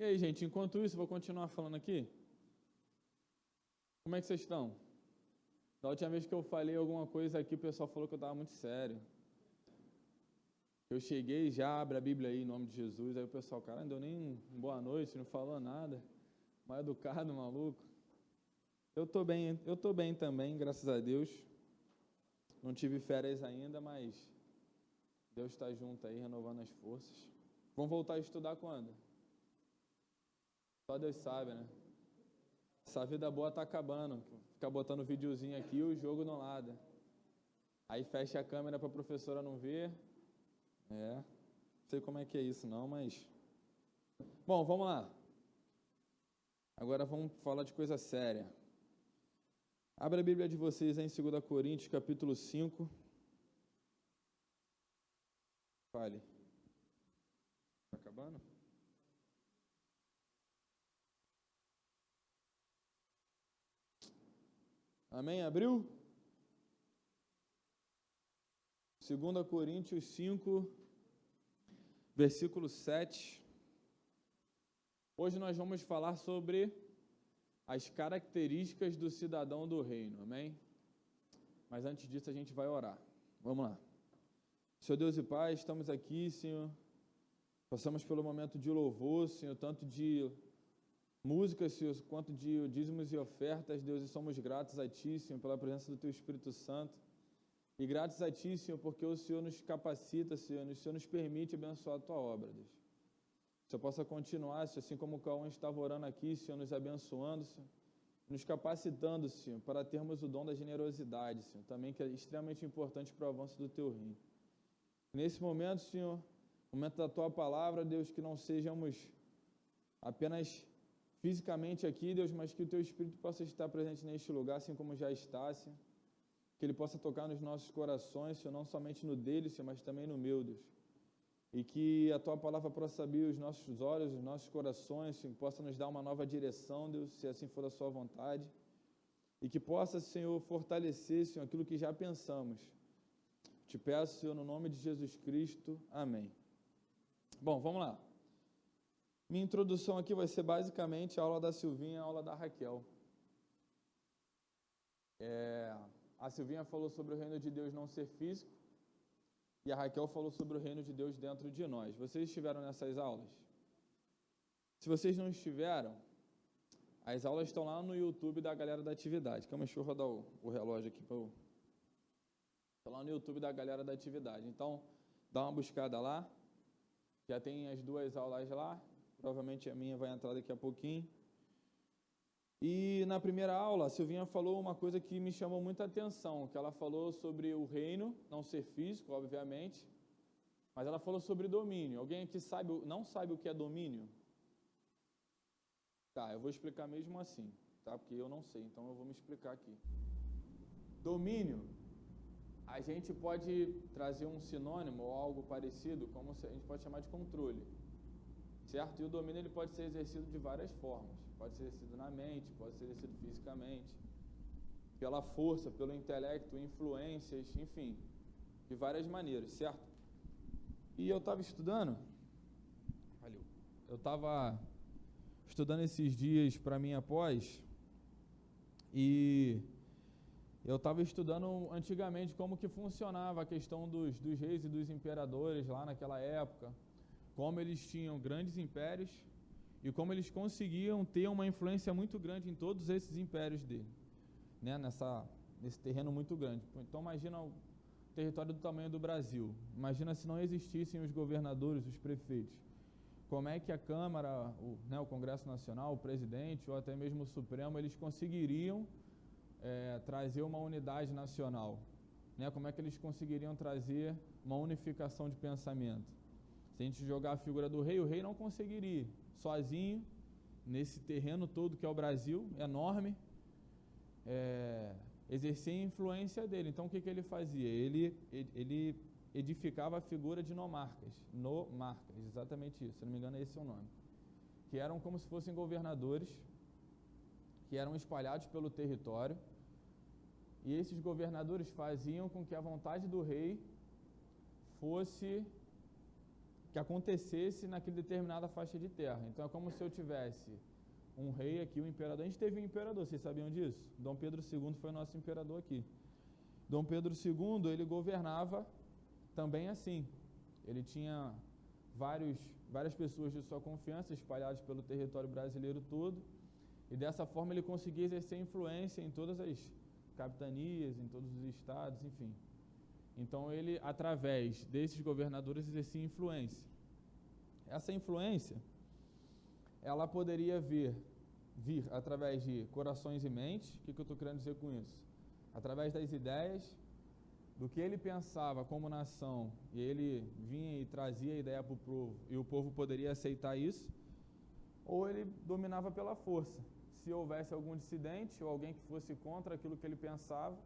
E aí, gente, enquanto isso, vou continuar falando aqui. Como é que vocês estão? Da última vez que eu falei alguma coisa aqui, o pessoal falou que eu estava muito sério. Eu cheguei, já abre a Bíblia aí, em nome de Jesus. Aí o pessoal, cara, não deu nem boa noite, não falou nada. Mal educado, maluco. Eu tô bem também, graças a Deus. Não tive férias ainda, mas Deus está junto aí, renovando as forças. Vamos voltar a estudar quando? Só Deus sabe, né? Essa vida boa tá acabando. Ficar botando videozinho aqui e o jogo no lado. Aí fecha a câmera para a professora não ver. Não sei como é que é isso não, mas... Bom, vamos lá. Agora vamos falar de coisa séria. Abra a Bíblia de vocês aí em 2 Coríntios, capítulo 5. Fale. Tá acabando? Amém? Abriu? 2 Coríntios 5, versículo 7. Hoje nós vamos falar sobre as características do cidadão do reino, amém? Mas antes disso a gente vai orar. Vamos lá. Senhor Deus e Pai, estamos aqui, Senhor. Passamos pelo momento de louvor, Senhor, tanto de músicas, Senhor, quanto de dízimos e ofertas, Deus, e somos gratos a Ti, Senhor, pela presença do Teu Espírito Santo. E gratos a Ti, Senhor, porque o Senhor nos capacita, Senhor, o Senhor nos permite abençoar a Tua obra, Deus. Que o Senhor possa continuar, Senhor, assim como o Cauã estava orando aqui, Senhor, nos abençoando, Senhor, nos capacitando, Senhor, para termos o dom da generosidade, Senhor, também que é extremamente importante para o avanço do Teu reino. Nesse momento, Senhor, momento da Tua palavra, Deus, que não sejamos apenas fisicamente aqui, Deus, mas que o Teu Espírito possa estar presente neste lugar, assim como já está, Senhor. Que Ele possa tocar nos nossos corações, Senhor, não somente no dele, Senhor, mas também no meu, Deus. E que a Tua palavra possa abrir os nossos olhos, os nossos corações, Senhor, possa nos dar uma nova direção, Deus, se assim for a Sua vontade. E que possa, Senhor, fortalecer, Senhor, aquilo que já pensamos. Te peço, Senhor, no nome de Jesus Cristo. Amém. Bom, vamos lá. Minha introdução aqui vai ser basicamente a aula da Silvinha e a aula da Raquel. A Silvinha falou sobre o reino de Deus não ser físico e a Raquel falou sobre o reino de Deus dentro de nós. Vocês estiveram nessas aulas? Se vocês não estiveram, as aulas estão lá no YouTube da galera da atividade. Calma, deixa eu rodar o relógio aqui para eu... Está lá no YouTube da galera da atividade. Então, dá uma buscada lá. Já tem as duas aulas lá. Provavelmente a minha vai entrar daqui a pouquinho. E na primeira aula, a Silvinha falou uma coisa que me chamou muita atenção, que ela falou sobre o reino, não ser físico, obviamente, mas ela falou sobre domínio. Alguém aqui não sabe o que é domínio? Tá, eu vou explicar mesmo assim, tá? Porque eu não sei, então eu vou me explicar aqui. Domínio, a gente pode trazer um sinônimo ou algo parecido, como a gente pode chamar de controle. Certo? E o domínio ele pode ser exercido de várias formas. Pode ser exercido na mente, pode ser exercido fisicamente, pela força, pelo intelecto, influências, enfim, de várias maneiras, certo? E eu estava estudando, esses dias para minha pós, e eu estava estudando antigamente como que funcionava a questão dos reis e dos imperadores lá naquela época, como eles tinham grandes impérios e como eles conseguiam ter uma influência muito grande em todos esses impérios dele, né, nesse terreno muito grande. Então imagina o território do tamanho do Brasil, imagina se não existissem os governadores, os prefeitos, como é que a Câmara, o Congresso Nacional, o presidente ou até mesmo o Supremo, eles conseguiriam trazer uma unidade nacional, né? Como é que eles conseguiriam trazer uma unificação de pensamento? Se a gente jogar a figura do rei, o rei não conseguiria, sozinho, nesse terreno todo que é o Brasil, enorme, exercer a influência dele. Então, o que ele fazia? Ele edificava a figura de nomarcas, exatamente isso, se não me engano esse é o nome, que eram como se fossem governadores, que eram espalhados pelo território, e esses governadores faziam com que a vontade do rei fosse que acontecesse naquela determinada faixa de terra. Então é como se eu tivesse um rei aqui, um imperador. A gente teve um imperador, vocês sabiam disso? Dom Pedro II foi o nosso imperador aqui. Dom Pedro II, ele governava também assim. Ele tinha várias pessoas de sua confiança espalhadas pelo território brasileiro todo, e dessa forma ele conseguia exercer influência em todas as capitanias, em todos os estados, enfim. Então ele, através desses governadores, exercia influência. Essa influência, ela poderia vir através de corações e mentes. O que eu estou querendo dizer com isso? Através das ideias, do que ele pensava como nação, e ele vinha e trazia a ideia para o povo, e o povo poderia aceitar isso, ou ele dominava pela força. Se houvesse algum dissidente ou alguém que fosse contra aquilo que ele pensava,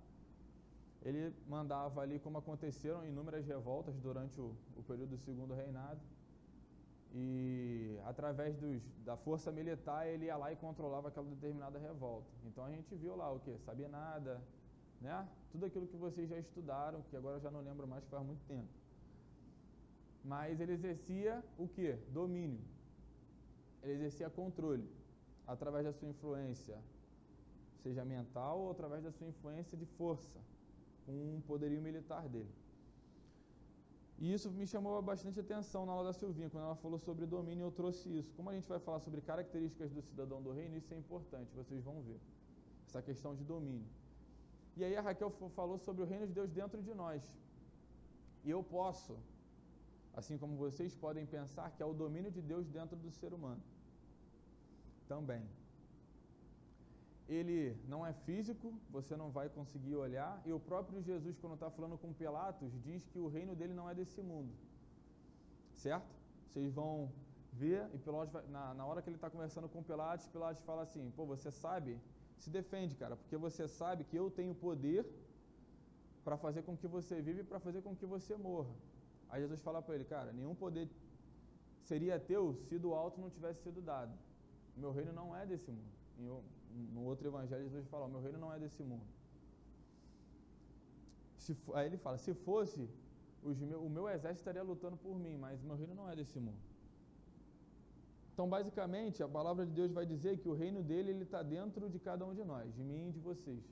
ele mandava ali, como aconteceram inúmeras revoltas durante o período do Segundo Reinado, e através da força militar ele ia lá e controlava aquela determinada revolta. Então a gente viu lá o quê? Sabinada, né? Tudo aquilo que vocês já estudaram, que agora eu já não lembro mais, faz muito tempo. Mas ele exercia o quê? Domínio. Ele exercia controle, através da sua influência, seja mental ou através da sua influência de força, com um poderio militar dele. E isso me chamou bastante atenção na aula da Silvinha, quando ela falou sobre domínio, eu trouxe isso. Como a gente vai falar sobre características do cidadão do reino, isso é importante, vocês vão ver, essa questão de domínio. E aí a Raquel falou sobre o reino de Deus dentro de nós. E eu posso, assim como vocês podem pensar, que é o domínio de Deus dentro do ser humano. Também. Ele não é físico, você não vai conseguir olhar, e o próprio Jesus, quando está falando com Pilatos, diz que o reino dele não é desse mundo. Certo? Vocês vão ver, e Pilatos na hora que ele está conversando com Pilatos fala assim, pô, você sabe, se defende, cara, porque você sabe que eu tenho poder para fazer com que você viva e para fazer com que você morra. Aí Jesus fala para ele, cara, nenhum poder seria teu se do alto não tivesse sido dado. Meu reino não é desse mundo. No outro evangelho, Jesus fala, meu reino não é desse mundo. Aí ele fala, se fosse, o meu exército estaria lutando por mim, mas meu reino não é desse mundo. Então, basicamente, a palavra de Deus vai dizer que o reino dele está dentro de cada um de nós, de mim e de vocês.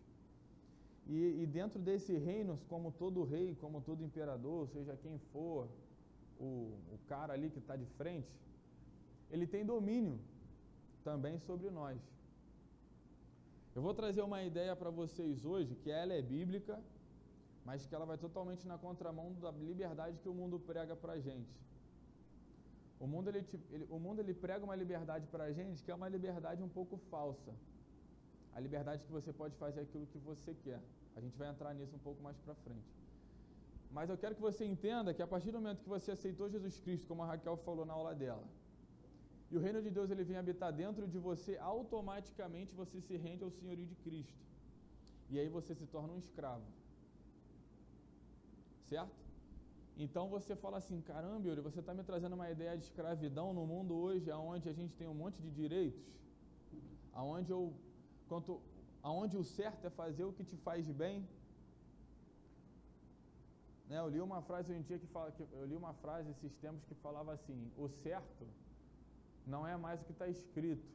E dentro desse reino, como todo rei, como todo imperador, seja quem for, o cara ali que está de frente, ele tem domínio também sobre nós. Eu vou trazer uma ideia para vocês hoje, que ela é bíblica, mas que ela vai totalmente na contramão da liberdade que o mundo prega para a gente. O mundo ele prega uma liberdade para a gente que é uma liberdade um pouco falsa. A liberdade que você pode fazer aquilo que você quer. A gente vai entrar nisso um pouco mais para frente. Mas eu quero que você entenda que a partir do momento que você aceitou Jesus Cristo, como a Raquel falou na aula dela, e o reino de Deus ele vem habitar dentro de você, automaticamente você se rende ao senhorio de Cristo. E aí você se torna um escravo. Certo? Então você fala assim, caramba, Yuri, você está me trazendo uma ideia de escravidão no mundo hoje, onde a gente tem um monte de direitos, onde o certo é fazer o que te faz bem. Né, eu li uma frase esses tempos que falava assim, o certo não é mais o que está escrito,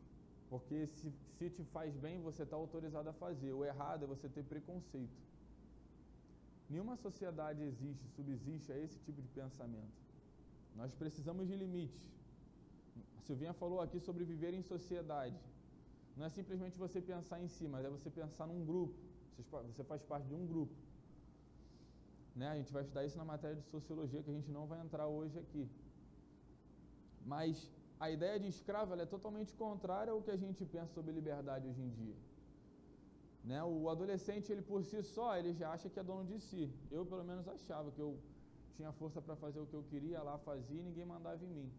porque se te faz bem, você está autorizado a fazer. O errado é você ter preconceito. Nenhuma sociedade subsiste a esse tipo de pensamento. Nós precisamos de limites. A Silvinha falou aqui sobre viver em sociedade. Não é simplesmente você pensar em si, mas é você pensar num grupo. Você faz parte de um grupo. Né? A gente vai estudar isso na matéria de sociologia, que a gente não vai entrar hoje aqui. Mas a ideia de escravo ela é totalmente contrária ao que a gente pensa sobre liberdade hoje em dia. Né? O adolescente, ele por si só, ele já acha que é dono de si. Eu, pelo menos, achava que eu tinha força para fazer o que eu queria, lá fazia e ninguém mandava em mim.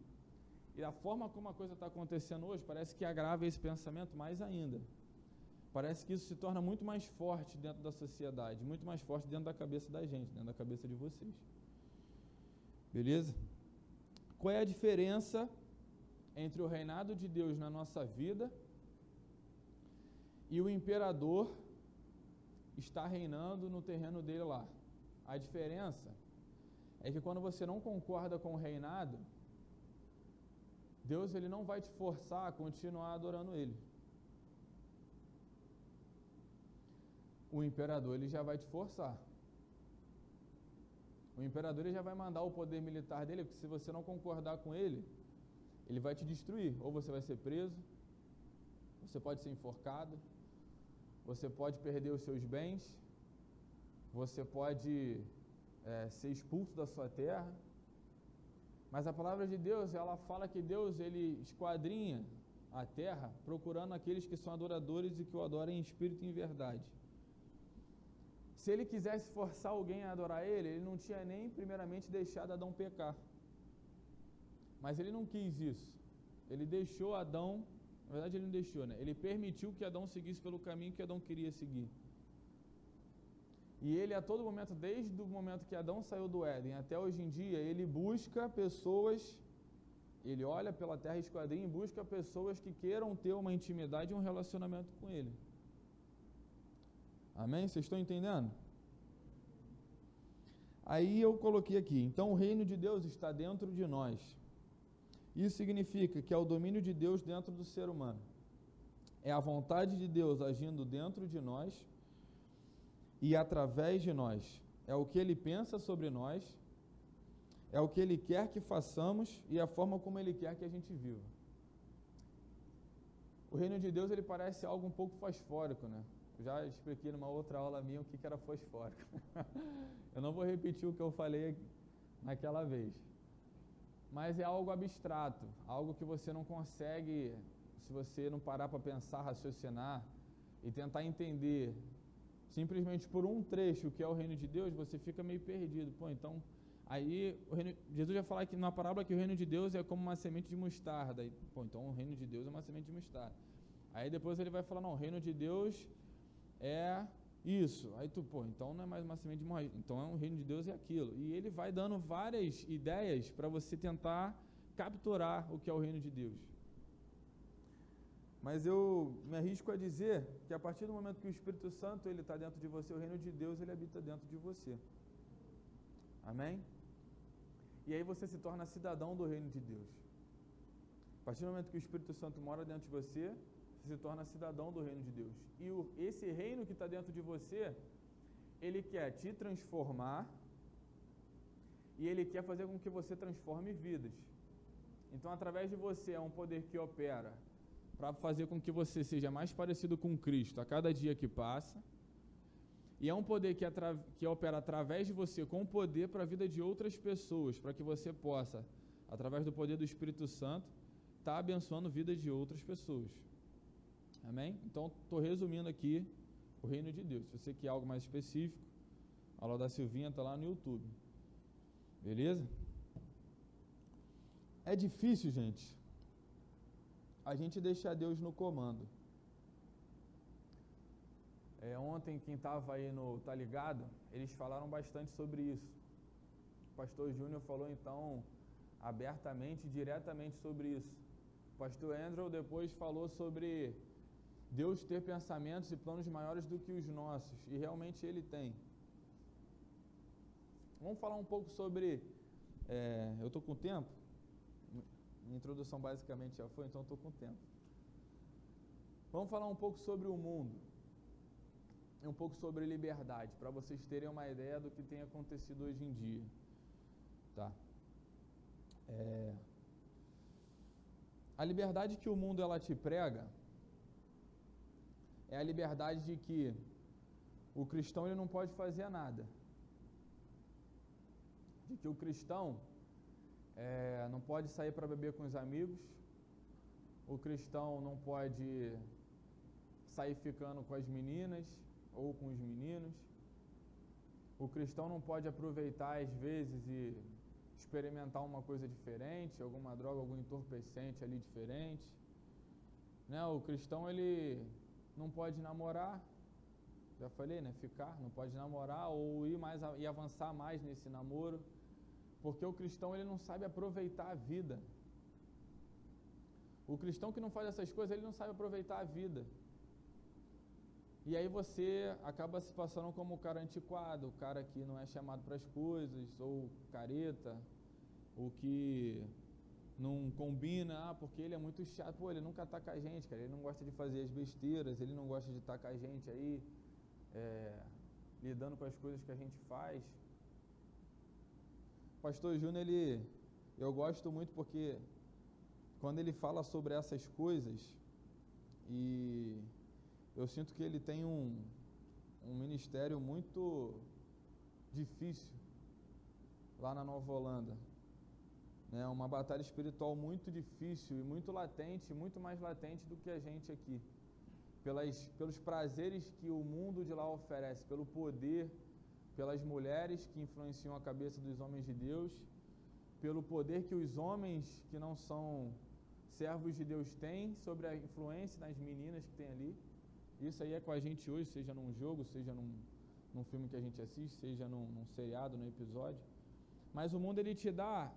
E a forma como a coisa está acontecendo hoje, parece que agrava esse pensamento mais ainda. Parece que isso se torna muito mais forte dentro da sociedade, muito mais forte dentro da cabeça da gente, dentro da cabeça de vocês. Beleza? Qual é a diferença entre o reinado de Deus na nossa vida e o imperador está reinando no terreno dele lá? A diferença é que quando você não concorda com o reinado, Deus ele não vai te forçar a continuar adorando Ele. O imperador ele já vai te forçar. O imperador ele já vai mandar o poder militar dele, porque se você não concordar com ele, ele vai te destruir. Ou você vai ser preso, você pode ser enforcado, você pode perder os seus bens, você pode ser expulso da sua terra. Mas a palavra de Deus, ela fala que Deus ele esquadrinha a terra procurando aqueles que são adoradores e que o adorem em espírito e em verdade. Se ele quisesse forçar alguém a adorar ele, ele não tinha nem primeiramente deixado Adão pecar. Mas ele não quis isso. Ele deixou Adão, na verdade ele não deixou, né? Ele permitiu que Adão seguisse pelo caminho que Adão queria seguir. E ele a todo momento, desde o momento que Adão saiu do Éden até hoje em dia, ele busca pessoas, ele olha pela terra e esquadrinha e busca pessoas que queiram ter uma intimidade e um relacionamento com ele. Amém? Vocês estão entendendo? Aí eu coloquei aqui, então o reino de Deus está dentro de nós. Isso significa que é o domínio de Deus dentro do ser humano. É a vontade de Deus agindo dentro de nós e através de nós. É o que Ele pensa sobre nós, é o que Ele quer que façamos e a forma como Ele quer que a gente viva. O reino de Deus ele parece algo um pouco fosfórico, né? Já expliquei numa outra aula minha o que era fosfórico. Eu não vou repetir o que eu falei naquela vez. Mas é algo abstrato, algo que você não consegue, se você não parar para pensar, raciocinar e tentar entender simplesmente por um trecho que é o reino de Deus, você fica meio perdido. Pô, então, aí Jesus vai falar que na parábola que o reino de Deus é como uma semente de mostarda. E, pô, então o reino de Deus é uma semente de mostarda. Aí depois ele vai falar, não, o reino de Deus é isso. Aí tu, pô, então não é mais uma semente de mostarda, então o reino de Deus é aquilo. E ele vai dando várias ideias para você tentar capturar o que é o reino de Deus. Mas eu me arrisco a dizer que a partir do momento que o Espírito Santo ele está dentro de você, o reino de Deus ele habita dentro de você. Amém? E aí você se torna cidadão do reino de Deus. A partir do momento que o Espírito Santo mora dentro de você, você se torna cidadão do reino de Deus. E esse reino que está dentro de você, ele quer te transformar e ele quer fazer com que você transforme vidas. Então, através de você, é um poder que opera para fazer com que você seja mais parecido com Cristo a cada dia que passa. E é um poder que opera através de você com poder para a vida de outras pessoas, para que você possa, através do poder do Espírito Santo, estar abençoando a vida de outras pessoas. Amém? Então, estou resumindo aqui o reino de Deus. Se você quer algo mais específico, a aula da Silvinha está lá no YouTube. Beleza? É difícil, gente, a gente deixar Deus no comando. Ontem, quem estava aí no Tá Ligado, eles falaram bastante sobre isso. O pastor Júnior falou, então, abertamente e diretamente sobre isso. O pastor Andrew depois falou sobre Deus ter pensamentos e planos maiores do que os nossos, e realmente Ele tem. Vamos falar um pouco sobre... eu estou com tempo? Minha introdução basicamente já foi, então estou com tempo. Vamos falar um pouco sobre o mundo. E um pouco sobre liberdade, para vocês terem uma ideia do que tem acontecido hoje em dia. Tá? A liberdade que o mundo ela te prega é a liberdade de que o cristão ele não pode fazer nada. De que o cristão não pode sair para beber com os amigos, o cristão não pode sair ficando com as meninas ou com os meninos, o cristão não pode aproveitar às vezes e experimentar uma coisa diferente, alguma droga, algum entorpecente ali diferente, né? O cristão ele não pode namorar, já falei, né? Não pode namorar ou ir avançar mais nesse namoro, porque o cristão ele não sabe aproveitar a vida. O cristão que não faz essas coisas, ele não sabe aproveitar a vida. E aí você acaba se passando como o cara antiquado, o cara que não é chamado para as coisas, ou careta, o que não combina, porque ele é muito chato, pô, ele nunca tá com a gente, cara, ele não gosta de fazer as besteiras, ele não gosta de estar com a gente aí, lidando com as coisas que a gente faz. O pastor Júnior, eu gosto muito porque quando ele fala sobre essas coisas, e eu sinto que ele tem um ministério muito difícil lá na Nova Holanda, né? Uma batalha espiritual muito difícil e muito latente, muito mais latente do que a gente aqui, pelos prazeres que o mundo de lá oferece, pelo poder, pelas mulheres que influenciam a cabeça dos homens de Deus, pelo poder que os homens que não são servos de Deus têm sobre a influência das meninas que tem ali. Isso aí é com a gente hoje, seja num jogo, seja num filme que a gente assiste, seja num seriado, num episódio. Mas o mundo, ele te dá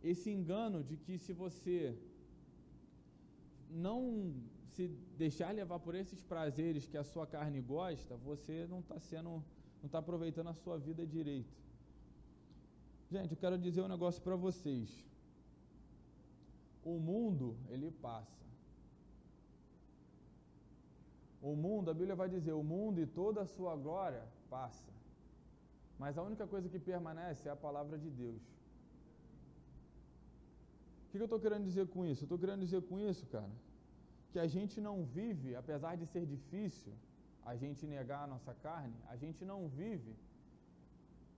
esse engano de que se você não se deixar levar por esses prazeres que a sua carne gosta, você não está aproveitando a sua vida direito. Gente, eu quero dizer um negócio para vocês. O mundo, ele passa. O mundo, a Bíblia vai dizer, o mundo e toda a sua glória passa. Mas a única coisa que permanece é a palavra de Deus. O que eu estou querendo dizer com isso? Eu estou querendo dizer com isso, cara, que a gente não vive, apesar de ser difícil a gente negar a nossa carne, a gente não vive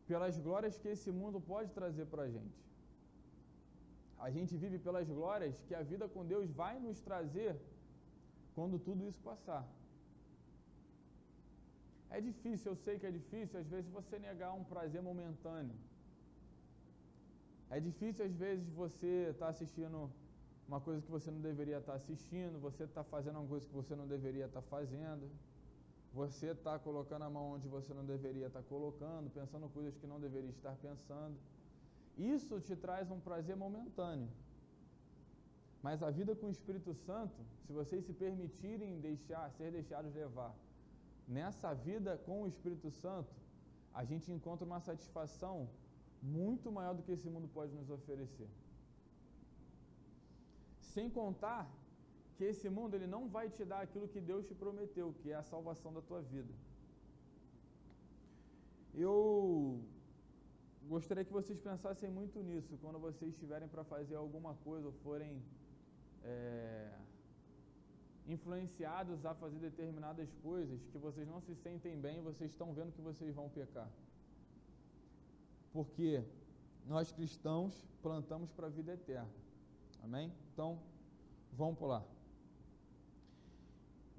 pelas glórias que esse mundo pode trazer para a gente. A gente vive pelas glórias que a vida com Deus vai nos trazer quando tudo isso passar. É difícil, eu sei que é difícil, às vezes, você negar um prazer momentâneo. É difícil, às vezes, você estar assistindo uma coisa que você não deveria estar assistindo, você está fazendo uma coisa que você não deveria estar fazendo, você está colocando a mão onde você não deveria estar colocando, pensando coisas que não deveria estar pensando. Isso te traz um prazer momentâneo. Mas a vida com o Espírito Santo, se vocês se permitirem ser deixados levar nessa vida com o Espírito Santo, a gente encontra uma satisfação muito maior do que esse mundo pode nos oferecer. Sem contar que esse mundo, ele não vai te dar aquilo que Deus te prometeu, que é a salvação da tua vida. Eu gostaria que vocês pensassem muito nisso, quando vocês estiverem para fazer alguma coisa, ou forem influenciados a fazer determinadas coisas, que vocês não se sentem bem, vocês estão vendo que vocês vão pecar. Porque nós cristãos plantamos para a vida eterna. Amém? Então, vamos pular.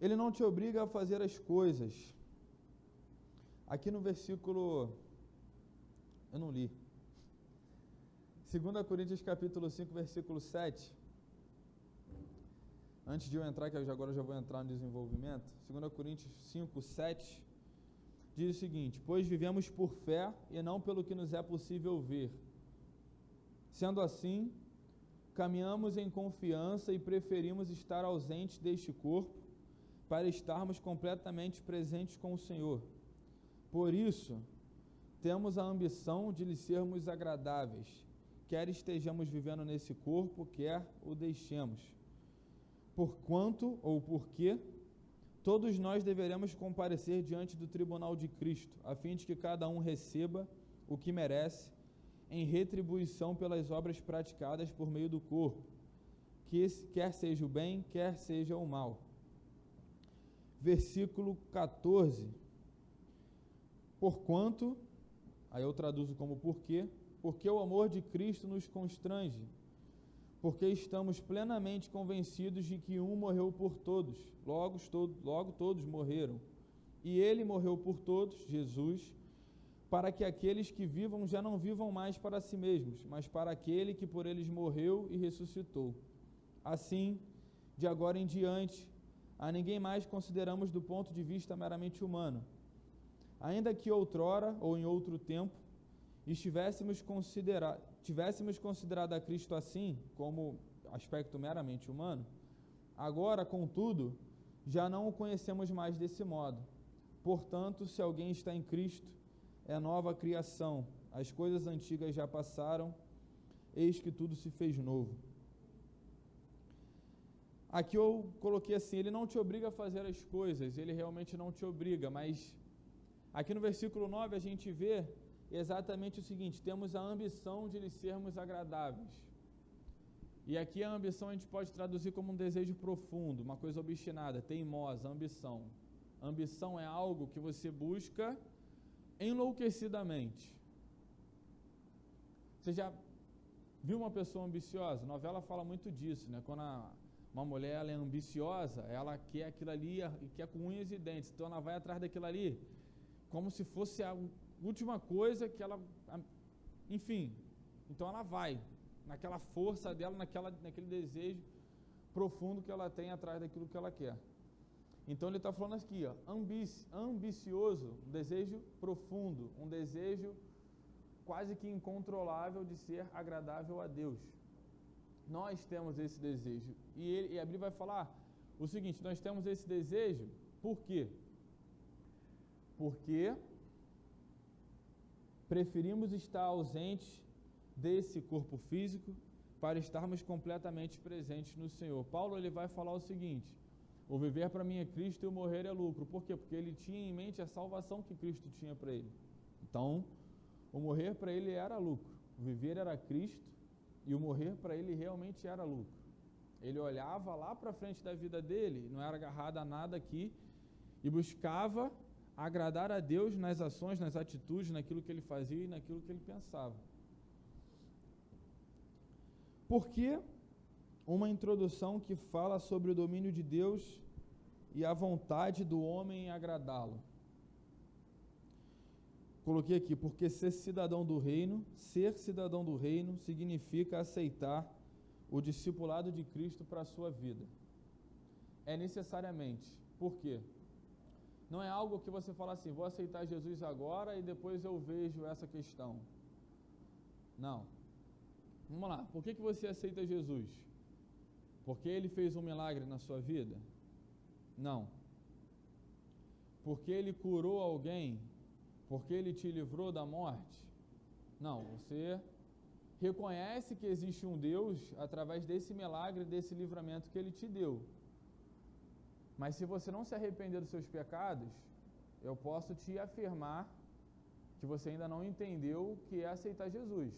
Ele não te obriga a fazer as coisas. Aqui no versículo, eu não li. 2 Coríntios capítulo 5, versículo 7. Antes de eu entrar, que agora eu já vou entrar no desenvolvimento. 2 Coríntios 5, 7. Diz o seguinte: pois vivemos por fé e não pelo que nos é possível ver. Sendo assim, caminhamos em confiança e preferimos estar ausentes deste corpo para estarmos completamente presentes com o Senhor. Por isso, temos a ambição de lhe sermos agradáveis, quer estejamos vivendo nesse corpo, quer o deixemos. Porquanto, ou porque, todos nós deveremos comparecer diante do tribunal de Cristo, a fim de que cada um receba o que merece, em retribuição pelas obras praticadas por meio do corpo, quer seja o bem, quer seja o mal. Versículo 14. Porquanto, aí eu traduzo como porque o amor de Cristo nos constrange, porque estamos plenamente convencidos de que um morreu por todos, logo todos morreram, e ele morreu por todos, Jesus, para que aqueles que vivam já não vivam mais para si mesmos, mas para aquele que por eles morreu e ressuscitou. Assim, de agora em diante, a ninguém mais consideramos do ponto de vista meramente humano. Ainda que outrora, ou em outro tempo, tivéssemos considerado a Cristo assim, como aspecto meramente humano, agora, contudo, já não o conhecemos mais desse modo. Portanto, se alguém está em Cristo, é nova criação, as coisas antigas já passaram, eis que tudo se fez novo. Aqui eu coloquei assim, ele não te obriga a fazer as coisas, ele realmente não te obriga, mas aqui no versículo 9 a gente vê exatamente o seguinte, temos a ambição de lhe sermos agradáveis. E aqui a ambição a gente pode traduzir como um desejo profundo, uma coisa obstinada, teimosa, ambição. Ambição é algo que você busca enlouquecidamente. Você já viu uma pessoa ambiciosa? A novela fala muito disso, né? Quando uma mulher ela é ambiciosa, ela quer aquilo ali e quer com unhas e dentes, então ela vai atrás daquilo ali como se fosse a última coisa que ela, enfim, então ela vai naquela força dela, naquele desejo profundo que ela tem atrás daquilo que ela quer. Então ele está falando aqui, ó, ambicioso, um desejo profundo, um desejo quase que incontrolável de ser agradável a Deus. Nós temos esse desejo. E a Bíblia vai falar o seguinte, nós temos esse desejo, por quê? Porque preferimos estar ausentes desse corpo físico para estarmos completamente presentes no Senhor. Paulo ele vai falar o seguinte, o viver para mim é Cristo e o morrer é lucro. Por quê? Porque ele tinha em mente a salvação que Cristo tinha para ele. Então, o morrer para ele era lucro. O viver era Cristo e o morrer para ele realmente era lucro. Ele olhava lá para frente da vida dele, não era agarrado a nada aqui, e buscava agradar a Deus nas ações, nas atitudes, naquilo que ele fazia e naquilo que ele pensava. Por que uma introdução que fala sobre o domínio de Deus e a vontade do homem em agradá-lo? Coloquei aqui, porque ser cidadão do reino significa aceitar o discipulado de Cristo para a sua vida. É necessariamente. Por quê? Não é algo que você fala assim, vou aceitar Jesus agora e depois eu vejo essa questão. Não. Vamos lá, por que você aceita Jesus? Porque ele fez um milagre na sua vida? Não. Porque ele curou alguém? Porque ele te livrou da morte? Não, você reconhece que existe um Deus através desse milagre, desse livramento que ele te deu. Mas se você não se arrepender dos seus pecados, eu posso te afirmar que você ainda não entendeu o que é aceitar Jesus.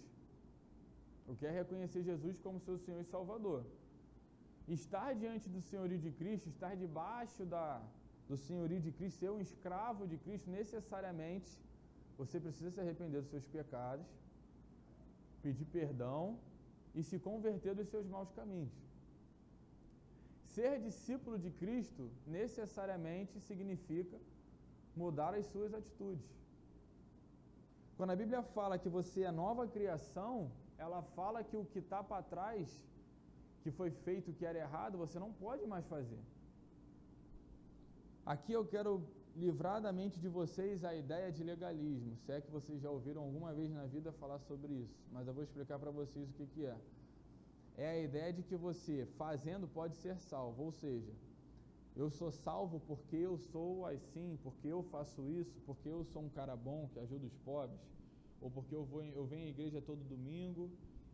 O que é reconhecer Jesus como seu Senhor e Salvador. Estar diante do senhorio de Cristo, estar debaixo do senhorio de Cristo, ser um escravo de Cristo, necessariamente você precisa se arrepender dos seus pecados, pedir perdão e se converter dos seus maus caminhos. Ser discípulo de Cristo necessariamente significa mudar as suas atitudes. Quando a Bíblia fala que você é nova criação, ela fala que o que está para trás, que foi feito, que era errado, você não pode mais fazer. Aqui eu quero livrar da mente de vocês a ideia de legalismo, se é que vocês já ouviram alguma vez na vida falar sobre isso, mas eu vou explicar para vocês o que é. É a ideia de que você, fazendo, pode ser salvo, ou seja, eu sou salvo porque eu sou assim, porque eu faço isso, porque eu sou um cara bom que ajuda os pobres, ou porque eu venho à igreja todo domingo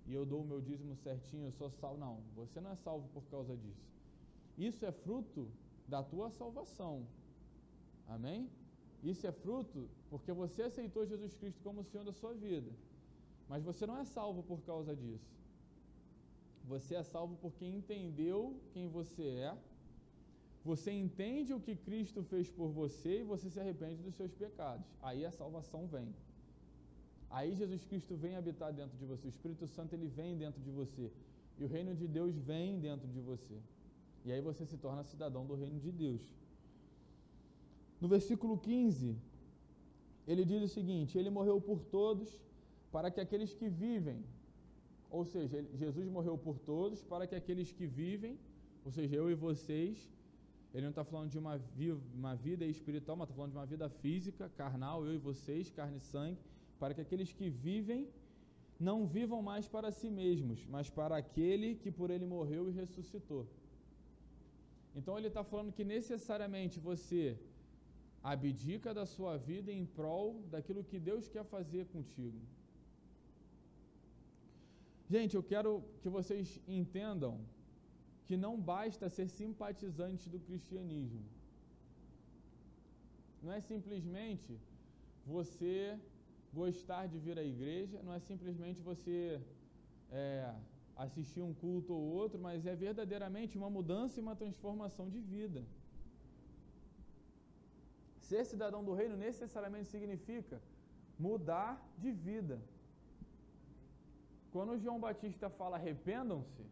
e eu dou o meu dízimo certinho, eu sou salvo. Não, você não é salvo por causa disso. Isso é fruto da tua salvação. Amém? Isso é fruto porque você aceitou Jesus Cristo como o Senhor da sua vida. Mas você não é salvo por causa disso. Você é salvo porque entendeu quem você é, você entende o que Cristo fez por você e você se arrepende dos seus pecados. Aí a salvação vem. Aí Jesus Cristo vem habitar dentro de você, o Espírito Santo ele vem dentro de você, e o reino de Deus vem dentro de você. E aí você se torna cidadão do reino de Deus. No versículo 15, ele diz o seguinte, ele morreu por todos, para que aqueles que vivem, ou seja, Jesus morreu por todos, para que aqueles que vivem, ou seja, eu e vocês, ele não está falando de uma vida espiritual, mas está falando de uma vida física, carnal, eu e vocês, carne e sangue, para que aqueles que vivem não vivam mais para si mesmos, mas para aquele que por ele morreu e ressuscitou. Então ele está falando que necessariamente você abdica da sua vida em prol daquilo que Deus quer fazer contigo. Gente, eu quero que vocês entendam que não basta ser simpatizante do cristianismo. Não é simplesmente você gostar de vir à igreja, não é simplesmente você assistir um culto ou outro, mas é verdadeiramente uma mudança e uma transformação de vida. Ser cidadão do reino necessariamente significa mudar de vida. Quando João Batista fala arrependam-se,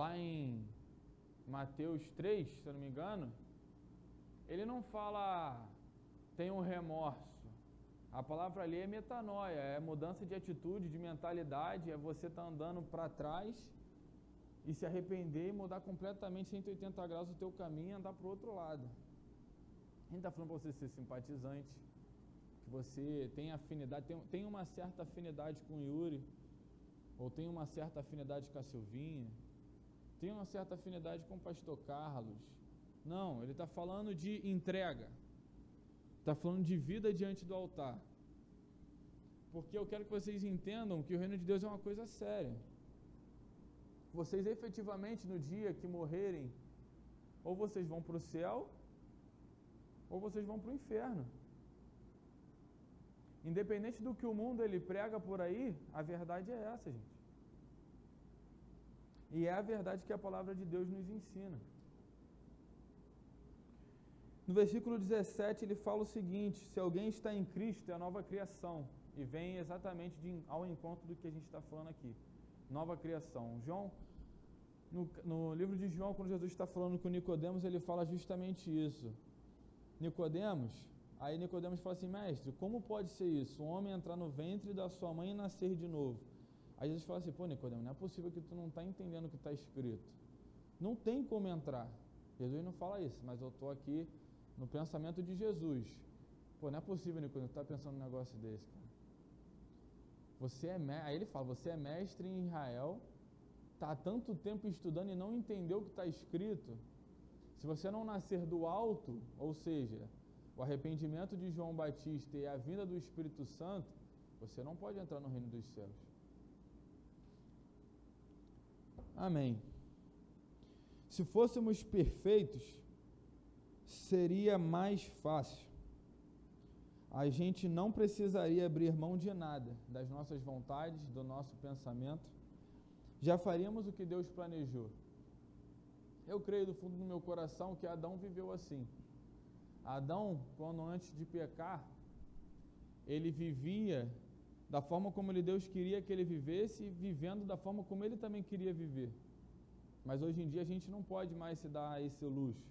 lá em Mateus 3, se eu não me engano, ele não fala tenham remorso. A palavra ali é metanoia, é mudança de atitude, de mentalidade, é você estar andando para trás e se arrepender e mudar completamente 180 graus o teu caminho e andar para o outro lado. A gente está falando para você ser simpatizante, que você tem afinidade, tem uma certa afinidade com o Yuri, ou tem uma certa afinidade com a Silvinha, tem uma certa afinidade com o pastor Carlos. Não, ele está falando de entrega, está falando de vida diante do altar. Porque eu quero que vocês entendam que o reino de Deus é uma coisa séria. Vocês efetivamente no dia que morrerem, ou vocês vão para o céu, ou vocês vão para o inferno. Independente do que o mundo ele prega por aí, a verdade é essa, gente. E é a verdade que a palavra de Deus nos ensina. No versículo 17 ele fala o seguinte: se alguém está em Cristo, é a nova criação. E vem exatamente ao encontro do que a gente está falando aqui. Nova criação. João, no livro de João, quando Jesus está falando com Nicodemos, ele fala justamente isso. Nicodemos, aí Nicodemos fala assim: mestre, como pode ser isso? Um homem entrar no ventre da sua mãe e nascer de novo. Aí Jesus fala assim: pô, Nicodemos, não é possível que tu não está entendendo o que está escrito. Não tem como entrar. Jesus não fala isso, mas eu estou aqui no pensamento de Jesus. Pô, não é possível, Nicodemos, tu está pensando num negócio desse, cara. Aí ele fala, você é mestre em Israel, está há tanto tempo estudando e não entendeu o que está escrito. Se você não nascer do alto, ou seja, o arrependimento de João Batista e a vinda do Espírito Santo, você não pode entrar no reino dos céus. Amém. Se fôssemos perfeitos, seria mais fácil. A gente não precisaria abrir mão de nada, das nossas vontades, do nosso pensamento. Já faríamos o que Deus planejou. Eu creio do fundo do meu coração que Adão viveu assim. Adão, quando antes de pecar, ele vivia da forma como Deus queria que ele vivesse, vivendo da forma como ele também queria viver. Mas hoje em dia a gente não pode mais se dar esse luxo.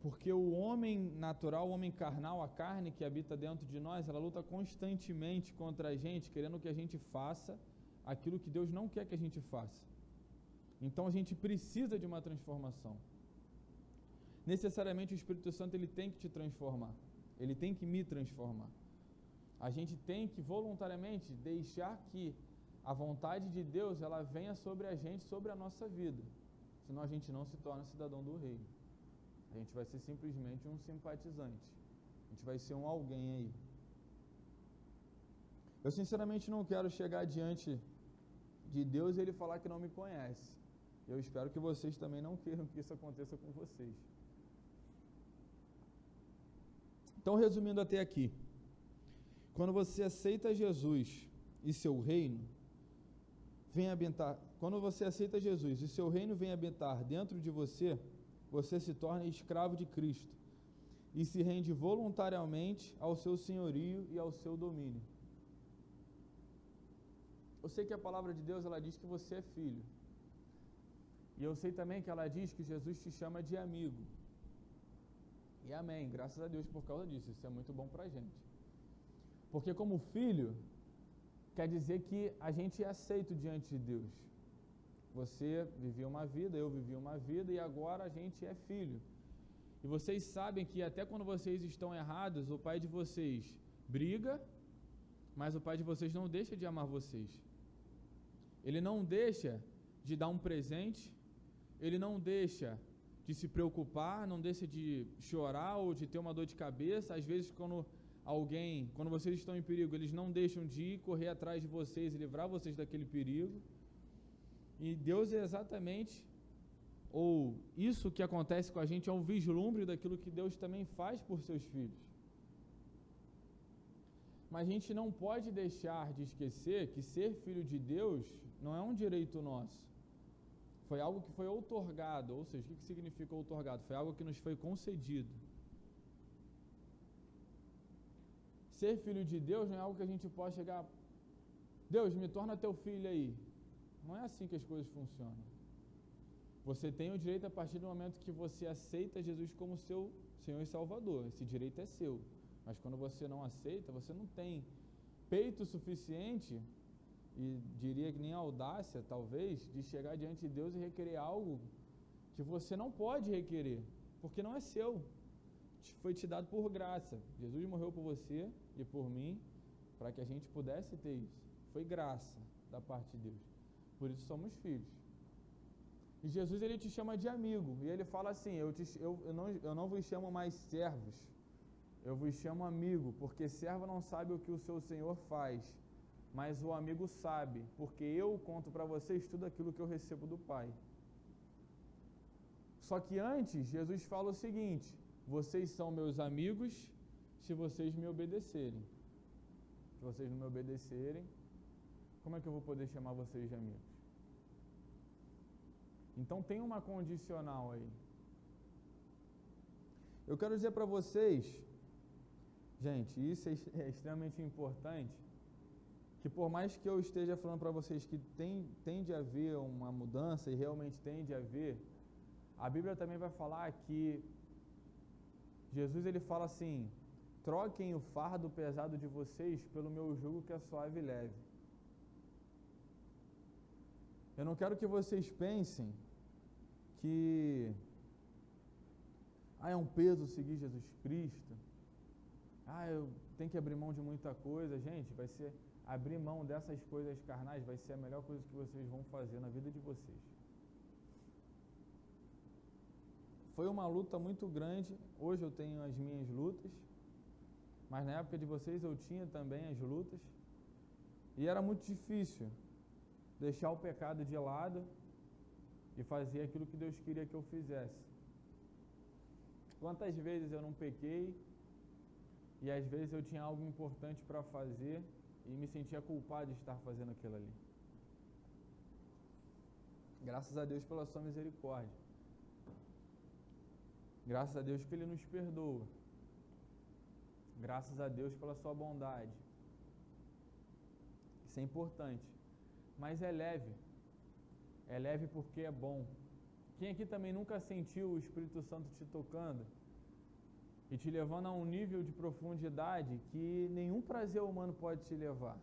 Porque o homem natural, o homem carnal, a carne que habita dentro de nós, ela luta constantemente contra a gente, querendo que a gente faça aquilo que Deus não quer que a gente faça. Então a gente precisa de uma transformação. Necessariamente o Espírito Santo ele tem que te transformar, ele tem que me transformar. A gente tem que voluntariamente deixar que a vontade de Deus ela venha sobre a gente, sobre a nossa vida. Senão a gente não se torna cidadão do reino. A gente vai ser simplesmente um simpatizante. A gente vai ser um alguém aí. Eu sinceramente não quero chegar diante de Deus e Ele falar que não me conhece. Eu espero que vocês também não queiram que isso aconteça com vocês. Então, resumindo até aqui. Quando você aceita Jesus e seu reino, vem habitar. Quando você aceita Jesus e seu reino vem habitar dentro de você, você se torna escravo de Cristo e se rende voluntariamente ao seu senhorio e ao seu domínio. Eu sei que a palavra de Deus ela diz que você é filho. E eu sei também que ela diz que Jesus te chama de amigo. E amém, graças a Deus por causa disso. Isso é muito bom pra gente. Porque como filho, quer dizer que a gente é aceito diante de Deus. Você vivia uma vida, eu vivi uma vida e agora a gente é filho. E vocês sabem que até quando vocês estão errados, o pai de vocês briga, mas o pai de vocês não deixa de amar vocês. Ele não deixa de dar um presente, ele não deixa de se preocupar, não deixa de chorar ou de ter uma dor de cabeça. Às vezes, quando alguém, quando vocês estão em perigo, eles não deixam de ir correr atrás de vocês e livrar vocês daquele perigo. E Deus é exatamente, ou isso que acontece com a gente é um vislumbre daquilo que Deus também faz por seus filhos. Mas a gente não pode deixar de esquecer que ser filho de Deus não é um direito nosso. Foi algo que foi outorgado, ou seja, o que significa outorgado? Foi algo que nos foi concedido. Ser filho de Deus não é algo que a gente pode chegar, Deus, me torna teu filho aí. Não é assim que as coisas funcionam. Você tem o direito a partir do momento que você aceita Jesus como seu Senhor e Salvador. Esse direito é seu. Mas quando você não aceita, você não tem peito suficiente, e diria que nem audácia, talvez, de chegar diante de Deus e requerer algo que você não pode requerer, porque não é seu. Foi te dado por graça. Jesus morreu por você e por mim, para que a gente pudesse ter isso. Foi graça da parte de Deus. Por isso somos filhos. E Jesus, ele te chama de amigo. E ele fala assim, eu não vos chamo mais servos, eu vos chamo amigo, porque servo não sabe o que o seu Senhor faz, mas o amigo sabe, porque eu conto para vocês tudo aquilo que eu recebo do Pai. Só que antes, Jesus fala o seguinte, vocês são meus amigos se vocês me obedecerem. Se vocês não me obedecerem, como é que eu vou poder chamar vocês de amigos? Então tem uma condicional aí. Eu quero dizer para vocês, gente, isso é extremamente importante, que por mais que eu esteja falando para vocês que tende a haver uma mudança, e realmente tende a haver, a Bíblia também vai falar que Jesus, ele fala assim, troquem o fardo pesado de vocês pelo meu jugo que é suave e leve. Eu não quero que vocês pensem que é um peso seguir Jesus Cristo, eu tenho que abrir mão de muita coisa. Gente, vai ser abrir mão dessas coisas carnais, vai ser a melhor coisa que vocês vão fazer na vida de vocês. Foi uma luta muito grande, hoje eu tenho as minhas lutas, mas na época de vocês eu tinha também as lutas, e era muito difícil deixar o pecado de lado e fazer aquilo que Deus queria que eu fizesse. Quantas vezes eu não pequei, e às vezes eu tinha algo importante para fazer, e me sentia culpado de estar fazendo aquilo ali. Graças a Deus pela sua misericórdia. Graças a Deus que Ele nos perdoa. Graças a Deus pela sua bondade. Isso é importante. Mas é leve. É leve porque é bom. Quem aqui também nunca sentiu o Espírito Santo te tocando e te levando a um nível de profundidade que nenhum prazer humano pode te levar?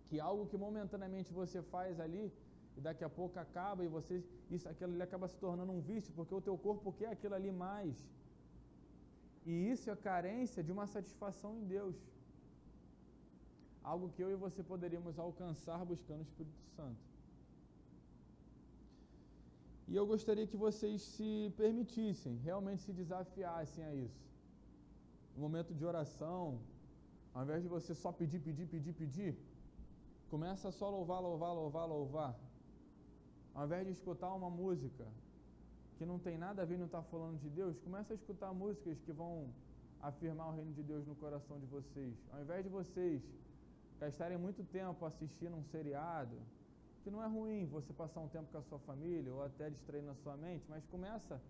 Que algo que momentaneamente você faz ali, e daqui a pouco acaba, e aquilo ali acaba se tornando um vício, porque o teu corpo quer aquilo ali mais. E isso é carência de uma satisfação em Deus. Algo que eu e você poderíamos alcançar buscando o Espírito Santo. E eu gostaria que vocês se permitissem, realmente se desafiassem a isso. No momento de oração, ao invés de você só pedir, começa a só louvar. Ao invés de escutar uma música que não tem nada a ver, não está falando de Deus, começa a escutar músicas que vão afirmar o reino de Deus no coração de vocês. Ao invés de vocês gastarem muito tempo assistindo um seriado, que não é ruim você passar um tempo com a sua família ou até distrair na sua mente, mas começa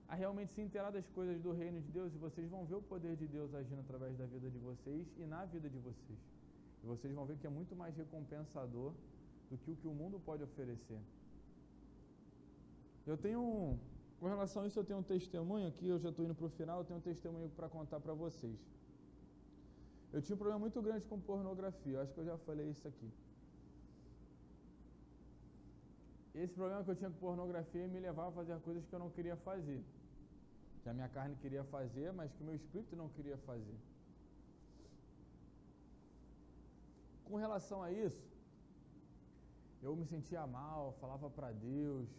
a realmente se inteirar das coisas do reino de Deus, e vocês vão ver o poder de Deus agindo através da vida de vocês e na vida de vocês. E vocês vão ver que é muito mais recompensador do que o que o mundo pode oferecer. Com relação a isso, eu tenho um testemunho aqui, eu já estou indo para o final, eu tenho um testemunho para contar para vocês. Eu tinha um problema muito grande com pornografia, acho que eu já falei isso aqui. Esse problema que eu tinha com pornografia me levava a fazer coisas que eu não queria fazer, que a minha carne queria fazer, mas que o meu espírito não queria fazer. Com relação a isso, eu me sentia mal, falava para Deus,